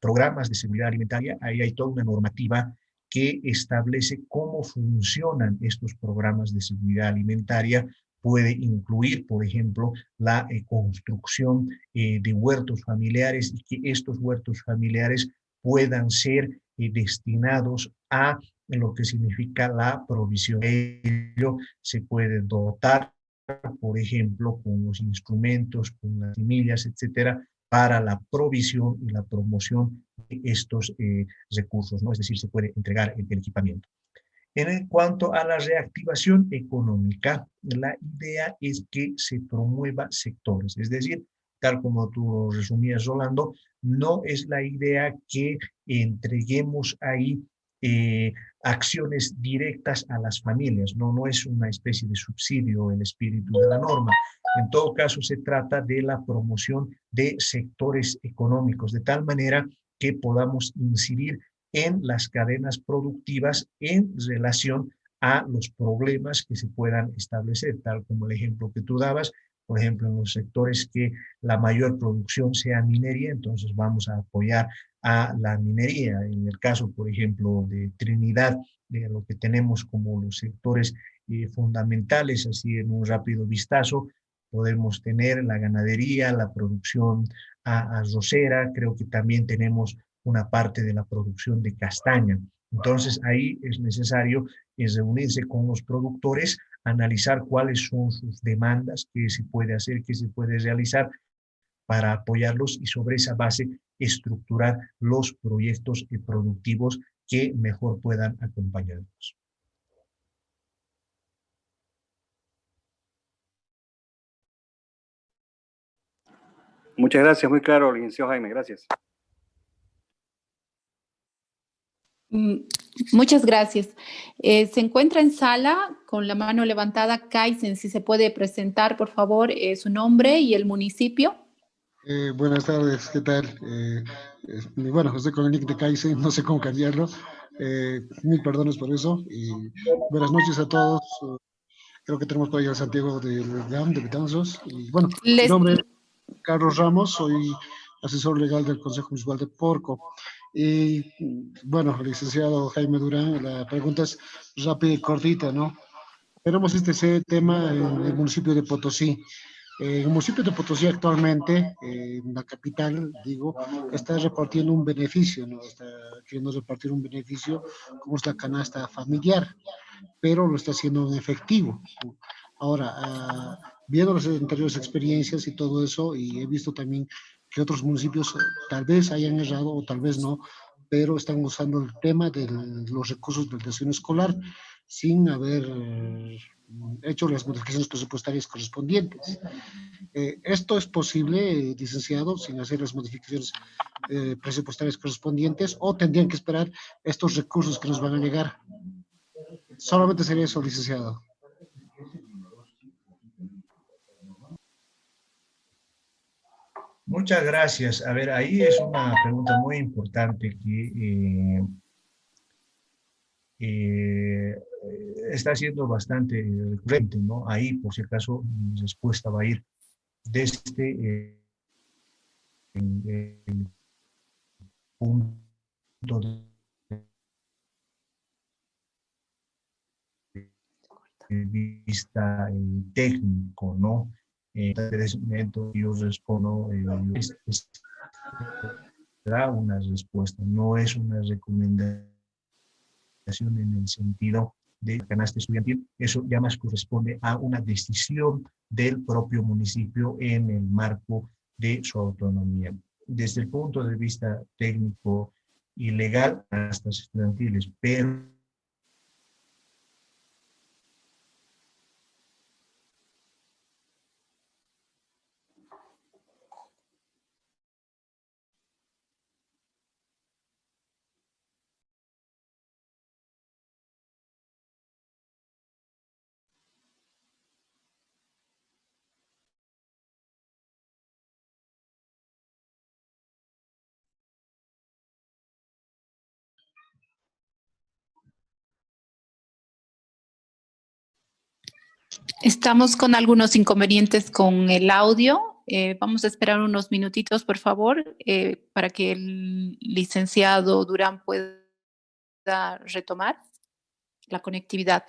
programas de seguridad alimentaria. Ahí hay toda una normativa que establece cómo funcionan estos programas de seguridad alimentaria. Puede incluir, por ejemplo, la construcción de huertos familiares, y que estos huertos familiares puedan ser destinados a lo que significa la provisión. Ello se puede dotar, por ejemplo, con los instrumentos, con las semillas, etcétera, para la provisión y la promoción de estos recursos, ¿no? Es decir, se puede entregar el equipamiento. En cuanto a la reactivación económica, la idea es que se promueva sectores, es decir, tal como tú resumías, Rolando, no es la idea que entreguemos ahí acciones directas a las familias, no es una especie de subsidio el espíritu de la norma. En todo caso, se trata de la promoción de sectores económicos, de tal manera que podamos incidir en las cadenas productivas en relación a los problemas que se puedan establecer, tal como el ejemplo que tú dabas. Por ejemplo, en los sectores que la mayor producción sea minería, entonces vamos a apoyar a la minería. En el caso, por ejemplo, de Trinidad, de lo que tenemos como los sectores fundamentales, así en un rápido vistazo, podemos tener la ganadería, la producción arrocera, creo que también tenemos una parte de la producción de castaña. Entonces ahí es necesario reunirse con los productores, analizar cuáles son sus demandas, qué se puede hacer, qué se puede realizar para apoyarlos y sobre esa base estructurar los proyectos productivos que mejor puedan acompañarnos. Muchas gracias, muy claro, licenciado Jaime, gracias. Muchas gracias. Se encuentra en sala con la mano levantada Kaizen. Si se puede presentar, por favor, su nombre y el municipio. Buenas tardes, ¿qué tal? Bueno, estoy con el nick de Kaizen, no sé cómo cambiarlo. Mil perdones por eso y buenas noches a todos. Creo que tenemos por ahí a Santiago del GAM, de Betanzos. Y bueno, mi nombre es Carlos Ramos, soy asesor legal del Consejo Municipal de Porco. Y bueno, licenciado Jaime Durán, la pregunta es rápida y cortita, ¿no? Tenemos este tema en el municipio de Potosí. El municipio de Potosí actualmente, en la capital, digo, está repartiendo un beneficio, ¿no? Está queriendo repartir un beneficio como es la canasta familiar, pero lo está haciendo en efectivo. Ahora, viendo las anteriores experiencias y todo eso, y he visto también que otros municipios tal vez hayan errado o tal vez no, pero están usando el tema de los recursos del desayuno escolar sin haber hecho las modificaciones presupuestarias correspondientes. ¿Esto es posible, licenciado, sin hacer las modificaciones presupuestarias correspondientes o tendrían que esperar estos recursos que nos van a llegar? Solamente sería eso, licenciado. Muchas gracias. A ver, ahí es una pregunta muy importante que está siendo bastante recurrente, ¿no? Ahí, por si acaso, mi respuesta va a ir desde el punto de vista técnico, ¿no? Yo respondo, da una respuesta, no es una recomendación en el sentido de canasta estudiantil, eso ya más corresponde a una decisión del propio municipio en el marco de su autonomía. Desde el punto de vista técnico y legal, canastas estudiantiles, pero Estamos con algunos inconvenientes con el audio. Vamos a esperar unos minutitos, por favor, para que el licenciado Durán pueda retomar la conectividad.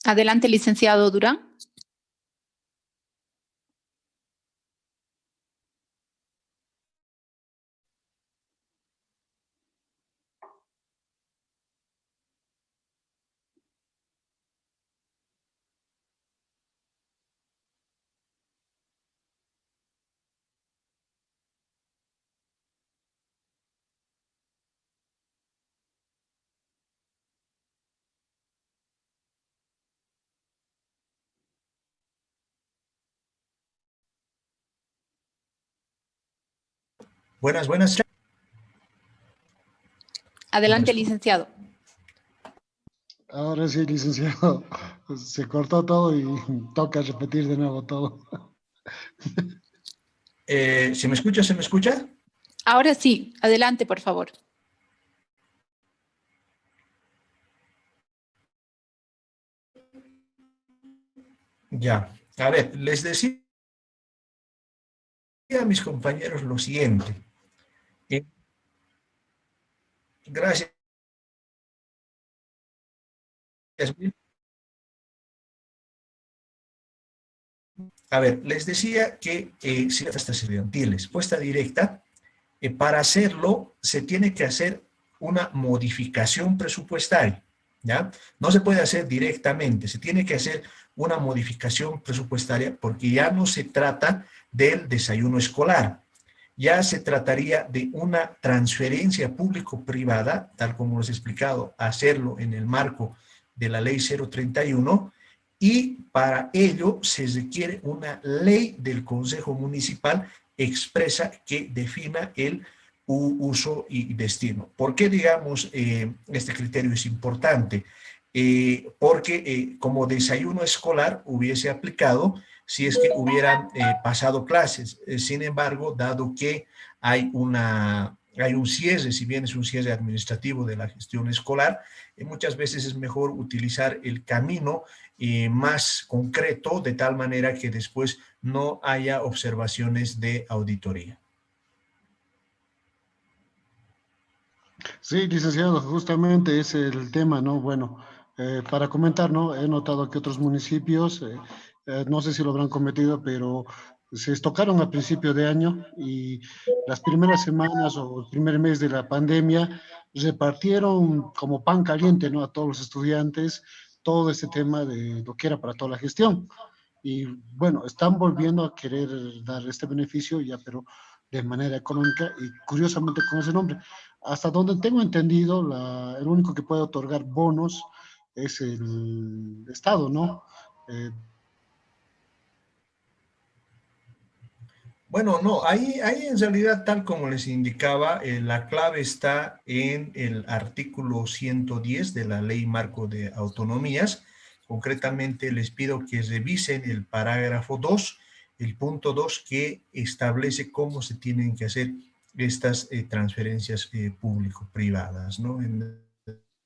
Adelante, licenciado Durán. buenas. Adelante, licenciado. Ahora sí, licenciado, se cortó todo y toca repetir de nuevo todo. ¿Se me escucha? ¿Se me escucha? Ahora sí, adelante, por favor. Ya, a ver, les decía a mis compañeros lo siguiente. Gracias. A ver, les decía que si estas estudiantiles, puesta directa, para hacerlo se tiene que hacer una modificación presupuestaria, ¿ya? No se puede hacer directamente, se tiene que hacer una modificación presupuestaria porque ya no se trata del desayuno escolar, ya se trataría de una transferencia público-privada, tal como les he explicado, hacerlo en el marco de la ley 031, y para ello se requiere una ley del Consejo Municipal expresa que defina el uso y destino. ¿Por qué, digamos, este criterio es importante? Porque como desayuno escolar hubiese aplicado si es que hubieran pasado clases. Sin embargo, dado que hay un cierre, si bien es un cierre administrativo de la gestión escolar, muchas veces es mejor utilizar el camino más concreto, de tal manera que después no haya observaciones de auditoría. Sí, licenciado, justamente es el tema, ¿no? Bueno, para comentar, ¿no? He notado que otros municipios, no sé si lo habrán cometido, pero se estocaron a principio de año y las primeras semanas o el primer mes de la pandemia repartieron como pan caliente, ¿no? A todos los estudiantes todo ese tema de lo que era para toda la gestión. Y bueno, están volviendo a querer dar este beneficio ya, pero de manera económica y curiosamente con ese nombre. Hasta donde tengo entendido, el único que puede otorgar bonos es el Estado, ¿no? Bueno, no, ahí en realidad, tal como les indicaba, la clave está en el artículo 110 de la Ley Marco de Autonomías. Concretamente, les pido que revisen el parágrafo 2, el punto 2, que establece cómo se tienen que hacer estas transferencias público-privadas, ¿no?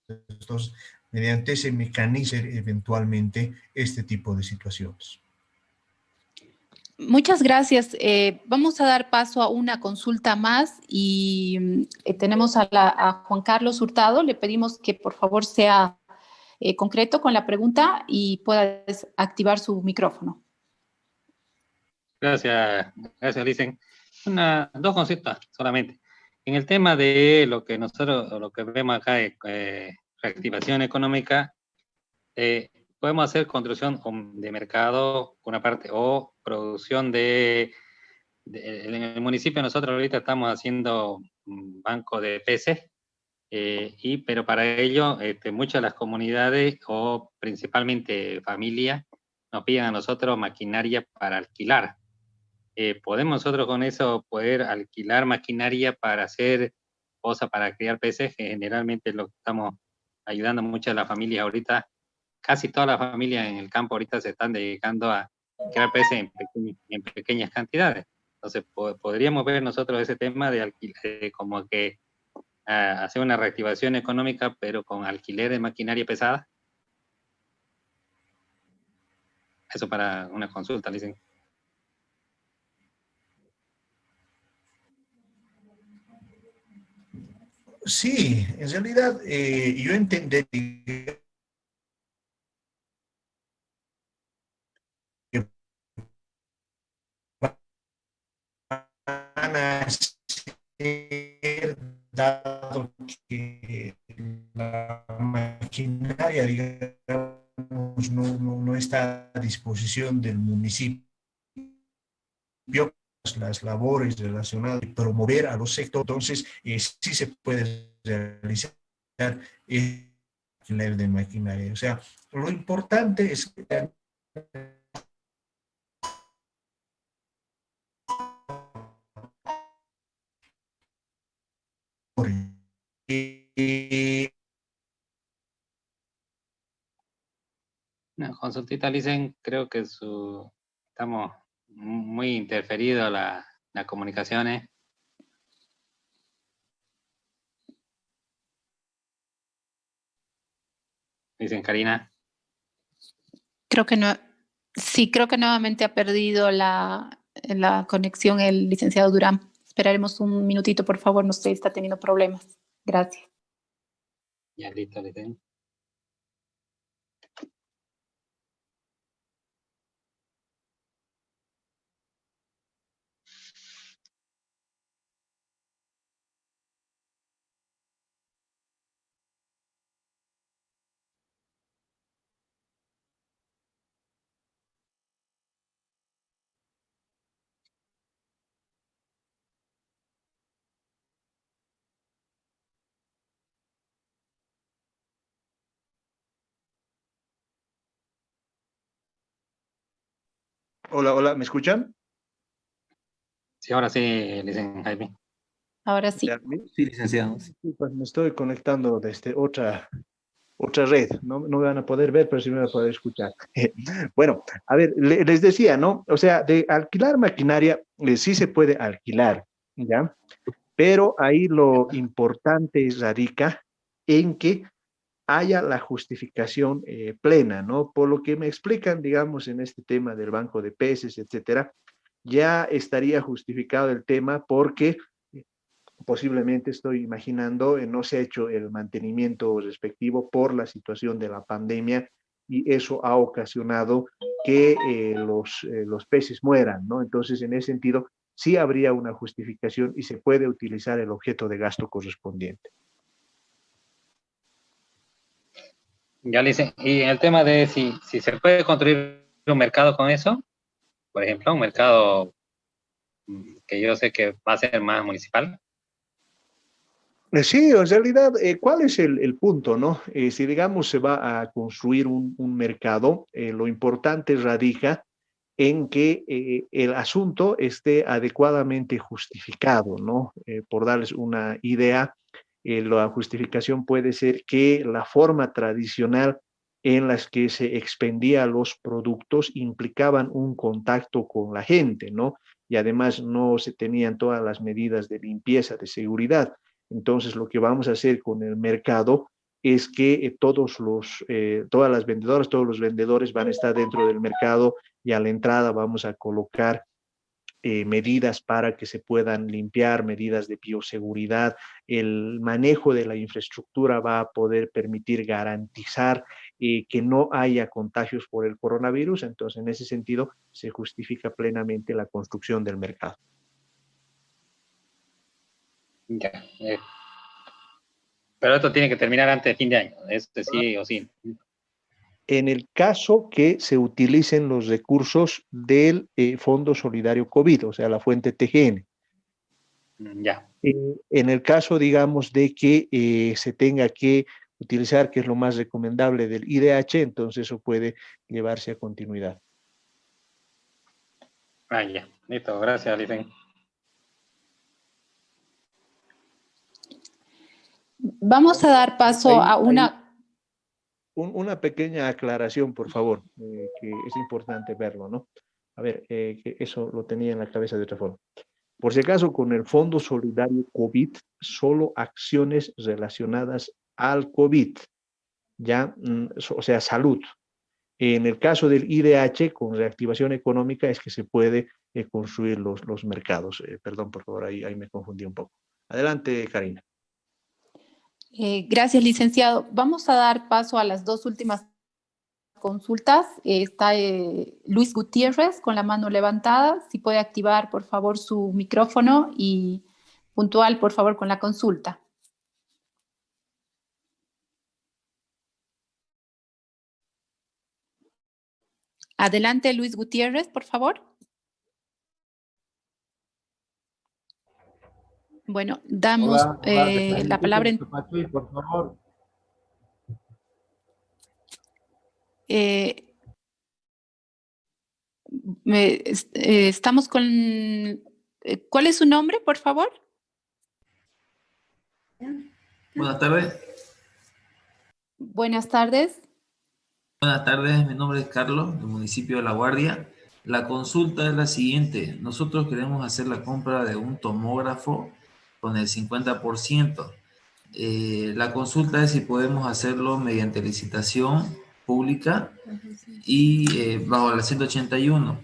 Entonces, mediante ese mecanismo, eventualmente, este tipo de situaciones. Muchas gracias. Vamos a dar paso a una consulta más y tenemos a Juan Carlos Hurtado. Le pedimos que por favor sea concreto con la pregunta y pueda activar su micrófono. Gracias, Licen. Dos conceptos solamente. En el tema de lo que vemos acá, reactivación económica, podemos hacer construcción de mercado, una parte, o producción en el municipio nosotros ahorita estamos haciendo un banco de peces, pero para ello muchas de las comunidades o principalmente familias nos piden a nosotros maquinaria para alquilar. ¿Podemos nosotros con eso poder alquilar maquinaria para hacer cosas para criar peces? Que generalmente lo que estamos ayudando muchas de las familias ahorita, casi todas las familias en el campo ahorita se están dedicando a criar peces en pequeñas cantidades. Entonces, podríamos ver nosotros ese tema de alquiler, como que hacer una reactivación económica, pero con alquiler de maquinaria pesada. Eso para una consulta, dicen. Sí, en realidad yo entendí que van a ser, dado que la maquinaria, digamos, no está a disposición del municipio, las labores relacionadas y promover a los sectores, entonces sí se puede realizar el alquiler de maquinaria. O sea, lo importante es que Una consultita, dicen, creo que estamos muy interferidos las comunicaciones. Dicen, Karina. Creo que no, sí, creo que nuevamente ha perdido la conexión el licenciado Durán. Esperaremos un minutito, por favor, no sé, está teniendo problemas. Gracias. Ya, listo, dicen. Hola, hola, ¿me escuchan? Sí, ahora sí, licenciado Jaime. Ahora sí. Ya, Sí, licenciado. sí, pues me estoy conectando desde otra red. No, no me van a poder ver, pero sí me van a poder escuchar. Bueno, a ver, les decía, ¿no? O sea, de alquilar maquinaria, sí se puede alquilar, ¿ya? Pero ahí lo importante radica en que haya la justificación plena, ¿no? Por lo que me explican, digamos, en este tema del banco de peces, etcétera, ya estaría justificado el tema porque posiblemente estoy imaginando, no se ha hecho el mantenimiento respectivo por la situación de la pandemia y eso ha ocasionado que los peces mueran, ¿no? Entonces, en ese sentido, sí habría una justificación y se puede utilizar el objeto de gasto correspondiente. Ya, y en el tema de si se puede construir un mercado con eso, por ejemplo, un mercado que yo sé que va a ser más municipal. Sí, en realidad, ¿cuál es el punto, no? Si, digamos, se va a construir un mercado, lo importante radica en que el asunto esté adecuadamente justificado, ¿no? Por darles una idea, la justificación puede ser que la forma tradicional en las que se expendía los productos implicaban un contacto con la gente, ¿no? Y además no se tenían todas las medidas de limpieza, de seguridad. Entonces, lo que vamos a hacer con el mercado es que todas las vendedoras, todos los vendedores van a estar dentro del mercado y a la entrada vamos a colocar medidas para que se puedan limpiar, medidas de bioseguridad. El manejo de la infraestructura va a poder permitir garantizar que no haya contagios por el coronavirus. Entonces, en ese sentido, se justifica plenamente la construcción del mercado. Ya, pero esto tiene que terminar antes de fin de año, este sí o sí. En el caso que se utilicen los recursos del Fondo Solidario COVID, o sea, la fuente TGN. Ya. En el caso, digamos, de que se tenga que utilizar, que es lo más recomendable del IDH, entonces eso puede llevarse a continuidad. Ah, ya. Listo, gracias, licenciado. Vamos a dar paso a una... Una pequeña aclaración, por favor, que es importante verlo, ¿no? A ver, que eso lo tenía en la cabeza de otra forma. Por si acaso, con el Fondo Solidario COVID, solo acciones relacionadas al COVID, ya, o sea, salud. En el caso del IDH, con reactivación económica, es que se puede construir los mercados. Perdón, por favor, ahí me confundí un poco. Adelante, Karina. Gracias, licenciado. Vamos a dar paso a las dos últimas consultas. Está Luis Gutiérrez con la mano levantada. Si puede activar, por favor, su micrófono y puntual, por favor, con la consulta. Adelante, Luis Gutiérrez, por favor. Bueno, damos la palabra en... Por favor. Estamos con... ¿Cuál es su nombre, por favor? Buenas tardes. Buenas tardes. Buenas tardes, mi nombre es Carlos, del municipio de La Guardia. La consulta es la siguiente. Nosotros queremos hacer la compra de un tomógrafo con el 50%. La consulta es si podemos hacerlo mediante licitación pública y bajo la 181.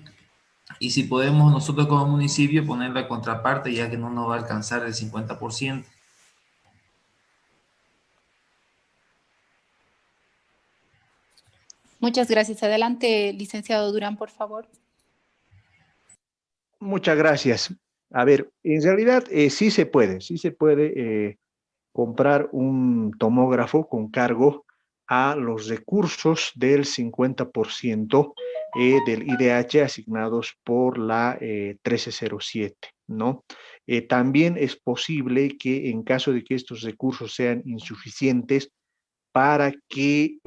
Y si podemos nosotros como municipio poner la contraparte, ya que no nos va a alcanzar el 50%. Muchas gracias. Adelante, licenciado Durán, por favor. Muchas gracias. A ver, en realidad sí se puede comprar un tomógrafo con cargo a los recursos del 50% del IDH asignados por la 1307, ¿no? También es posible que en caso de que estos recursos sean insuficientes para que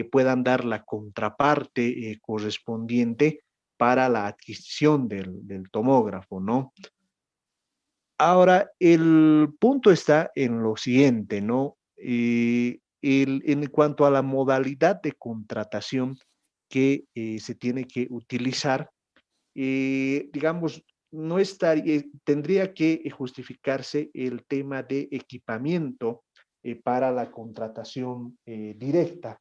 puedan dar la contraparte correspondiente, para la adquisición del tomógrafo, ¿no? Ahora, el punto está en lo siguiente, ¿no? En cuanto a la modalidad de contratación que se tiene que utilizar, digamos, no estaría, tendría que justificarse el tema de equipamiento para la contratación directa,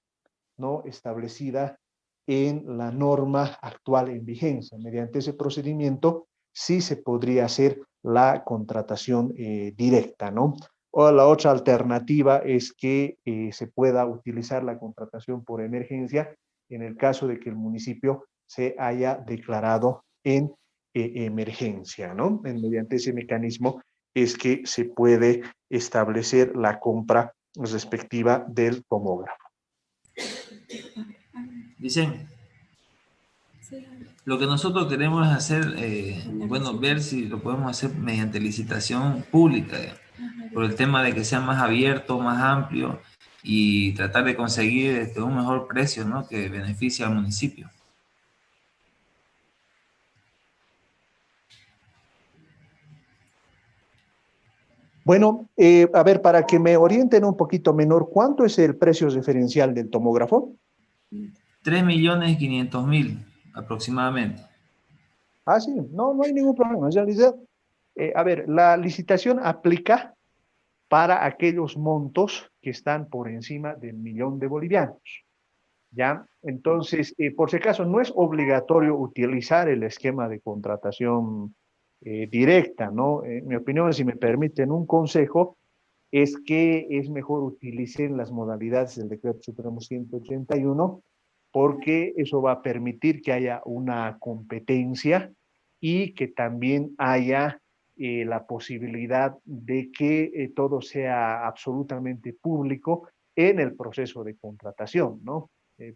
¿no? Establecida en la norma actual en vigencia. Mediante ese procedimiento sí se podría hacer la contratación directa, ¿no? O la otra alternativa es que se pueda utilizar la contratación por emergencia en el caso de que el municipio se haya declarado en emergencia, ¿no? Mediante ese mecanismo es que se puede establecer la compra respectiva del tomógrafo. Dicen, lo que nosotros queremos es hacer, bueno, ver si lo podemos hacer mediante licitación pública, por el tema de que sea más abierto, más amplio y tratar de conseguir un mejor precio, ¿no? Que beneficie al municipio. Bueno, a ver, para que me orienten un poquito menor, ¿cuánto es el precio referencial del tomógrafo? 3.500.000 aproximadamente. Ah, sí, no hay ningún problema. En realidad, a ver, la licitación aplica para aquellos montos que están por encima del 1.000.000 de bolivianos, ¿ya? Entonces, por si acaso, no es obligatorio utilizar el esquema de contratación directa, ¿no? En mi opinión, si me permiten un consejo, es que es mejor utilicen las modalidades del Decreto Supremo 181, porque eso va a permitir que haya una competencia y que también haya la posibilidad de que todo sea absolutamente público en el proceso de contratación, ¿no?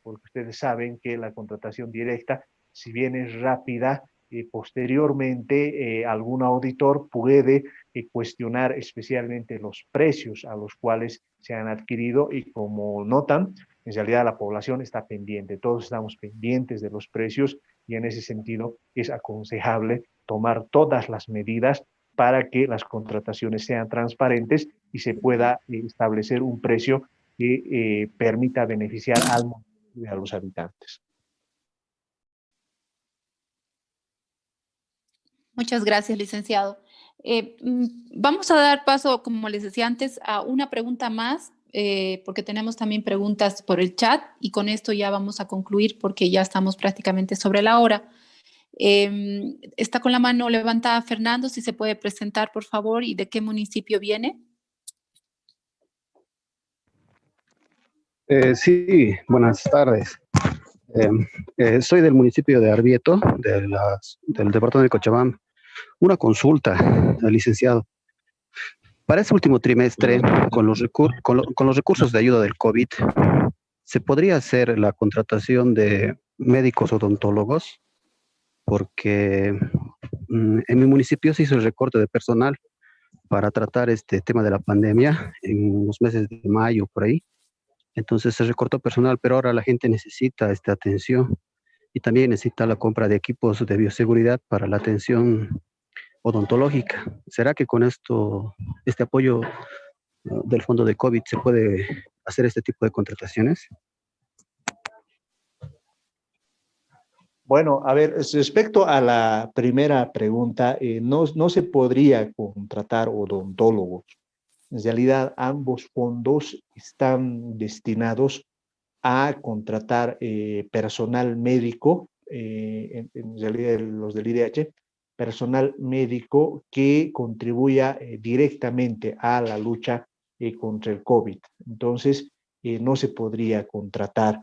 Porque ustedes saben que la contratación directa, si bien es rápida, posteriormente algún auditor puede cuestionar especialmente los precios a los cuales se han adquirido y como notan, en realidad la población está pendiente, todos estamos pendientes de los precios y en ese sentido es aconsejable tomar todas las medidas para que las contrataciones sean transparentes y se pueda establecer un precio que permita beneficiar al municipio y a los habitantes. Muchas gracias, licenciado. Vamos a dar paso, como les decía antes, a una pregunta más, porque tenemos también preguntas por el chat y con esto ya vamos a concluir porque ya estamos prácticamente sobre la hora. Está con la mano levantada Fernando, si se puede presentar, por favor, y de qué municipio viene. Sí, buenas tardes. Soy del municipio de Arbieto, del departamento de Cochabamba. Una consulta, licenciado. Para este último trimestre, con los recursos de ayuda del COVID, ¿se podría hacer la contratación de médicos odontólogos? Porque en mi municipio se hizo el recorte de personal para tratar este tema de la pandemia en los meses de mayo, por ahí. Entonces se recortó personal, pero ahora la gente necesita esta atención y también necesita la compra de equipos de bioseguridad para la atención odontológica. ¿Será que con este apoyo del fondo de COVID se puede hacer este tipo de contrataciones? Bueno, a ver, respecto a la primera pregunta, no se podría contratar odontólogos. En realidad, ambos fondos están destinados a contratar personal médico, en realidad los del IDH, personal médico que contribuya directamente a la lucha contra el COVID. Entonces, no se podría contratar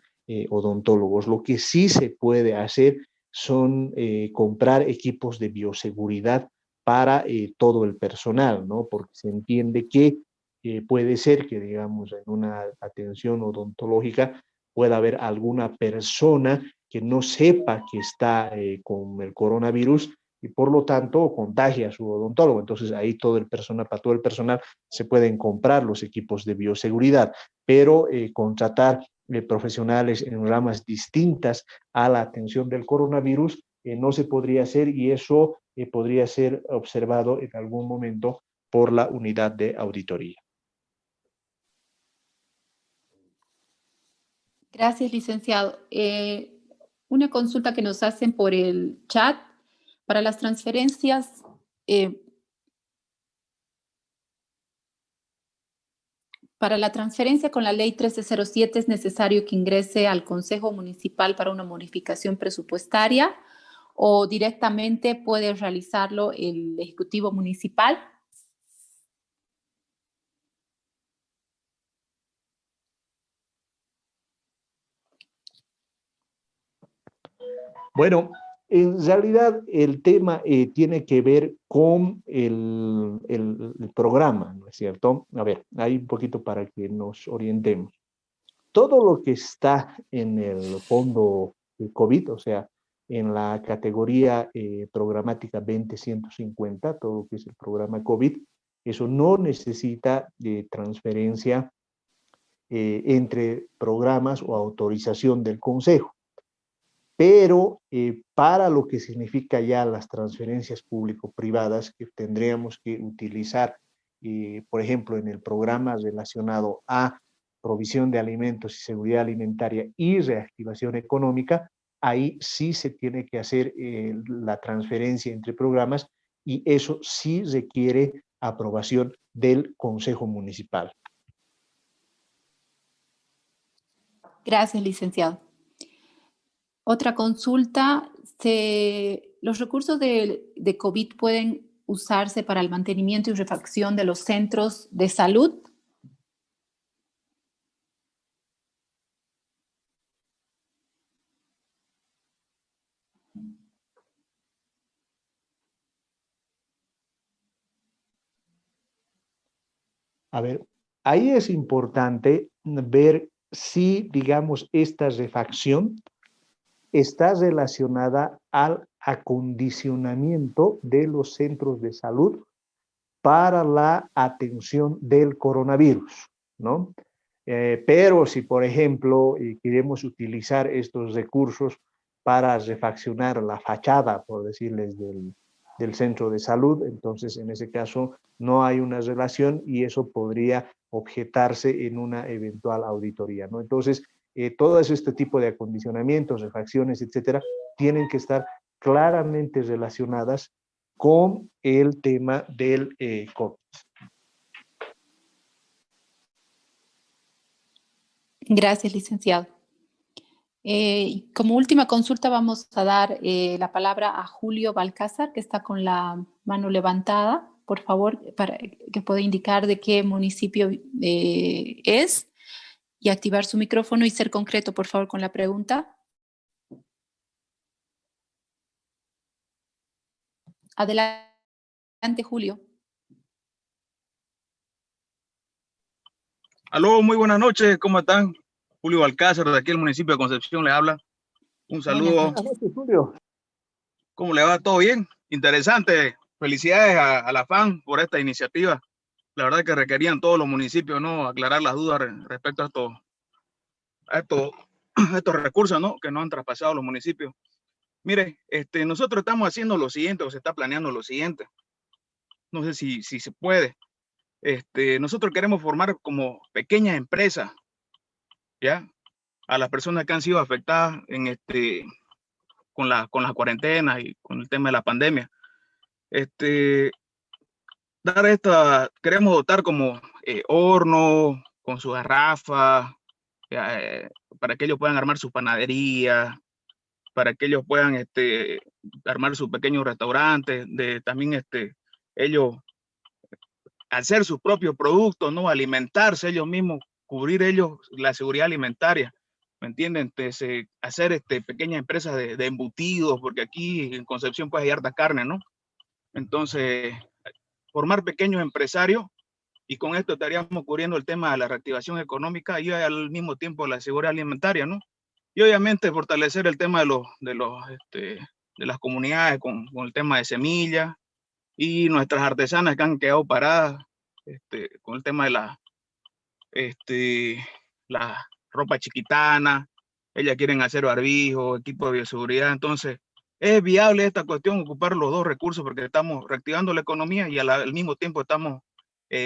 odontólogos. Lo que sí se puede hacer son comprar equipos de bioseguridad para todo el personal, ¿no? Porque se entiende que puede ser que, digamos, en una atención odontológica pueda haber alguna persona que no sepa que está con el coronavirus y por lo tanto contagia a su odontólogo. Entonces ahí para todo el personal se pueden comprar los equipos de bioseguridad, pero contratar profesionales en ramas distintas a la atención del coronavirus no se podría hacer, y eso podría ser observado en algún momento por la unidad de auditoría. Gracias, licenciado. Una consulta que nos hacen por el chat. Para las transferencias, para la transferencia con la ley 1307 es necesario que ingrese al Consejo Municipal para una modificación presupuestaria, o directamente puede realizarlo el Ejecutivo Municipal. Bueno, en realidad el tema tiene que ver con el programa, ¿no es cierto? A ver, hay un poquito para que nos orientemos. Todo lo que está en el fondo de COVID, o sea, en la categoría programática 20150, todo lo que es el programa COVID, eso no necesita de transferencia entre programas o autorización del Consejo. Pero para lo que significa ya las transferencias público-privadas que tendríamos que utilizar, por ejemplo, en el programa relacionado a provisión de alimentos y seguridad alimentaria y reactivación económica, ahí sí se tiene que hacer la transferencia entre programas, y eso sí requiere aprobación del Consejo Municipal. Gracias, licenciado. Otra consulta, ¿los recursos de COVID pueden usarse para el mantenimiento y refacción de los centros de salud? A ver, ahí es importante ver si, digamos, esta refacción está relacionada al acondicionamiento de los centros de salud para la atención del coronavirus, ¿no? Pero si, por ejemplo, queremos utilizar estos recursos para refaccionar la fachada, por decirles, del centro de salud, entonces en ese caso no hay una relación, y eso podría objetarse en una eventual auditoría, ¿no? Entonces, todo este tipo de acondicionamientos, refacciones, etcétera, tienen que estar claramente relacionadas con el tema del COVID. Gracias, licenciado. Como última consulta vamos a dar la palabra a Julio Balcázar, que está con la mano levantada. Por favor, para que pueda indicar de qué municipio es, y activar su micrófono y ser concreto, por favor, con la pregunta. Adelante, Julio. Aló, muy buenas noches, ¿cómo están? Julio Balcázar, de aquí el municipio de Concepción, le habla. Un saludo. Buenas noches, Julio. ¿Cómo le va? ¿Todo bien? Interesante. Felicidades a la FAN por esta iniciativa. La verdad que requerían todos los municipios, ¿no?, aclarar las dudas respecto a estos recursos, ¿no?, que no han traspasado los municipios. Mire, nosotros estamos haciendo lo siguiente, o se está planeando lo siguiente. No sé si se puede. Nosotros queremos formar como pequeñas empresas, ¿ya?, a las personas que han sido afectadas con las cuarentenas y con el tema de la pandemia. Queremos dotar como horno con sus garrafas, para que ellos puedan armar su panadería, para que ellos puedan armar sus pequeños restaurantes, también ellos hacer sus propios productos, ¿no?, alimentarse ellos mismos, cubrir ellos la seguridad alimentaria, ¿me entienden? Entonces, hacer pequeñas empresas de embutidos, porque aquí en Concepción pues hay harta carne, ¿no? Entonces, formar pequeños empresarios, y con esto estaríamos cubriendo el tema de la reactivación económica y al mismo tiempo la seguridad alimentaria, ¿no? Y obviamente fortalecer el tema de las comunidades con el tema de semillas, y nuestras artesanas que han quedado paradas con el tema de la ropa chiquitana. Ellas quieren hacer barbijo, equipo de bioseguridad. Entonces, ¿Es viable esta cuestión, ocupar los dos recursos porque estamos reactivando la economía y al mismo tiempo estamos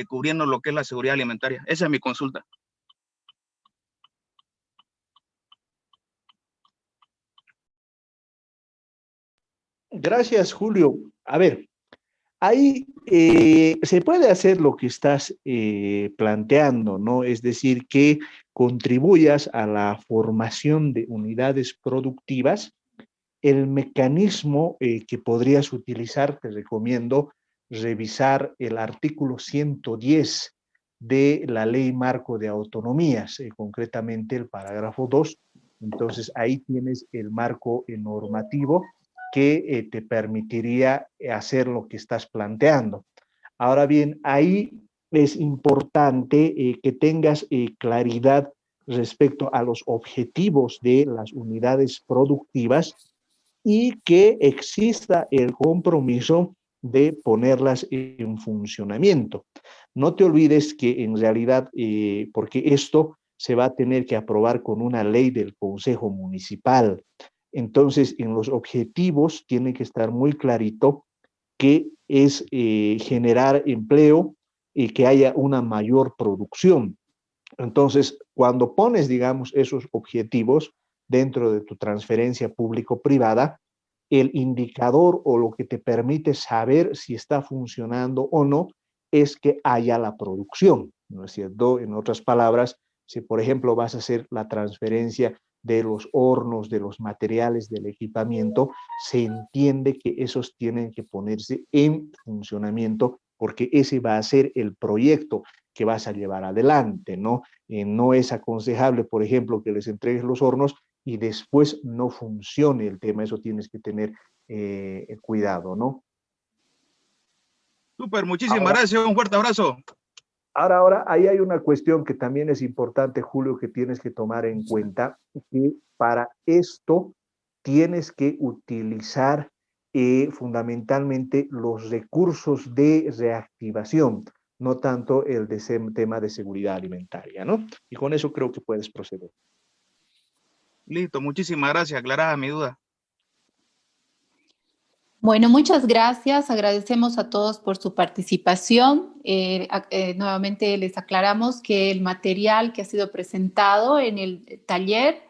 cubriendo lo que es la seguridad alimentaria? Esa es mi consulta. Gracias, Julio. A ver, ahí se puede hacer lo que estás planteando, ¿no? Es decir, que contribuyas a la formación de unidades productivas. El mecanismo que podrías utilizar, te recomiendo revisar el artículo 110 de la Ley Marco de Autonomías, concretamente el parágrafo 2. Entonces, ahí tienes el marco normativo que te permitiría hacer lo que estás planteando. Ahora bien, ahí es importante que tengas claridad respecto a los objetivos de las unidades productivas y que exista el compromiso de ponerlas en funcionamiento. No te olvides que en realidad, porque esto se va a tener que aprobar con una ley del Consejo Municipal. Entonces, en los objetivos tiene que estar muy clarito que es generar empleo y que haya una mayor producción. Entonces, cuando pones, digamos, esos objetivos dentro de tu transferencia público-privada, el indicador o lo que te permite saber si está funcionando o no es que haya la producción, ¿no es cierto? En otras palabras, si por ejemplo vas a hacer la transferencia de los hornos, de los materiales, del equipamiento, se entiende que esos tienen que ponerse en funcionamiento porque ese va a ser el proyecto que vas a llevar adelante, ¿no? No es aconsejable, por ejemplo, que les entregues los hornos y después no funcione el tema. Eso tienes que tener cuidado, ¿no? Súper, muchísimas gracias, un fuerte abrazo. Ahora, ahí hay una cuestión que también es importante, Julio, que tienes que tomar en cuenta, que para esto tienes que utilizar fundamentalmente los recursos de reactivación, no tanto el tema de seguridad alimentaria, ¿no? Y con eso creo que puedes proceder. Listo, muchísimas gracias, aclarada mi duda. Bueno, muchas gracias. Agradecemos a todos por su participación. Nuevamente les aclaramos que el material que ha sido presentado en el taller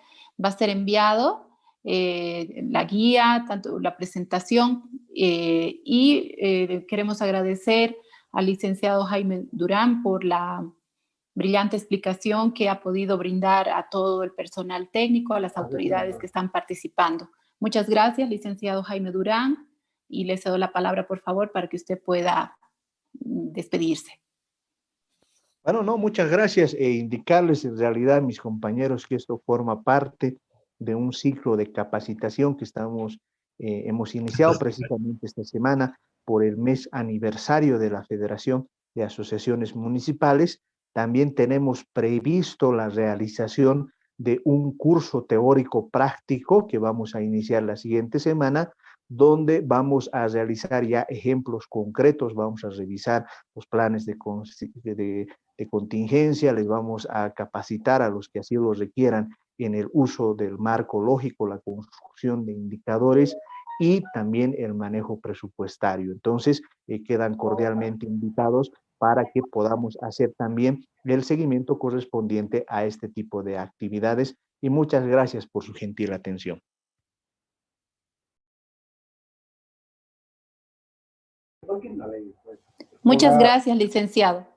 va a ser enviado, la guía, tanto la presentación, y queremos agradecer al licenciado Jaime Durán por la brillante explicación que ha podido brindar a todo el personal técnico, a las autoridades que están participando. Muchas gracias, licenciado Jaime Durán. Y le cedo la palabra, por favor, para que usted pueda despedirse. Bueno, no, muchas gracias. Indicarles en realidad a mis compañeros que esto forma parte de un ciclo de capacitación que hemos iniciado precisamente esta semana por el mes aniversario de la Federación de Asociaciones Municipales. También tenemos previsto la realización de un curso teórico práctico que vamos a iniciar la siguiente semana, donde vamos a realizar ya ejemplos concretos, vamos a revisar los planes de contingencia, les vamos a capacitar a los que así lo requieran en el uso del marco lógico, la construcción de indicadores y también el manejo presupuestario. Entonces, quedan cordialmente invitados para que podamos hacer también el seguimiento correspondiente a este tipo de actividades y muchas gracias por su gentil atención. Muchas gracias, licenciado.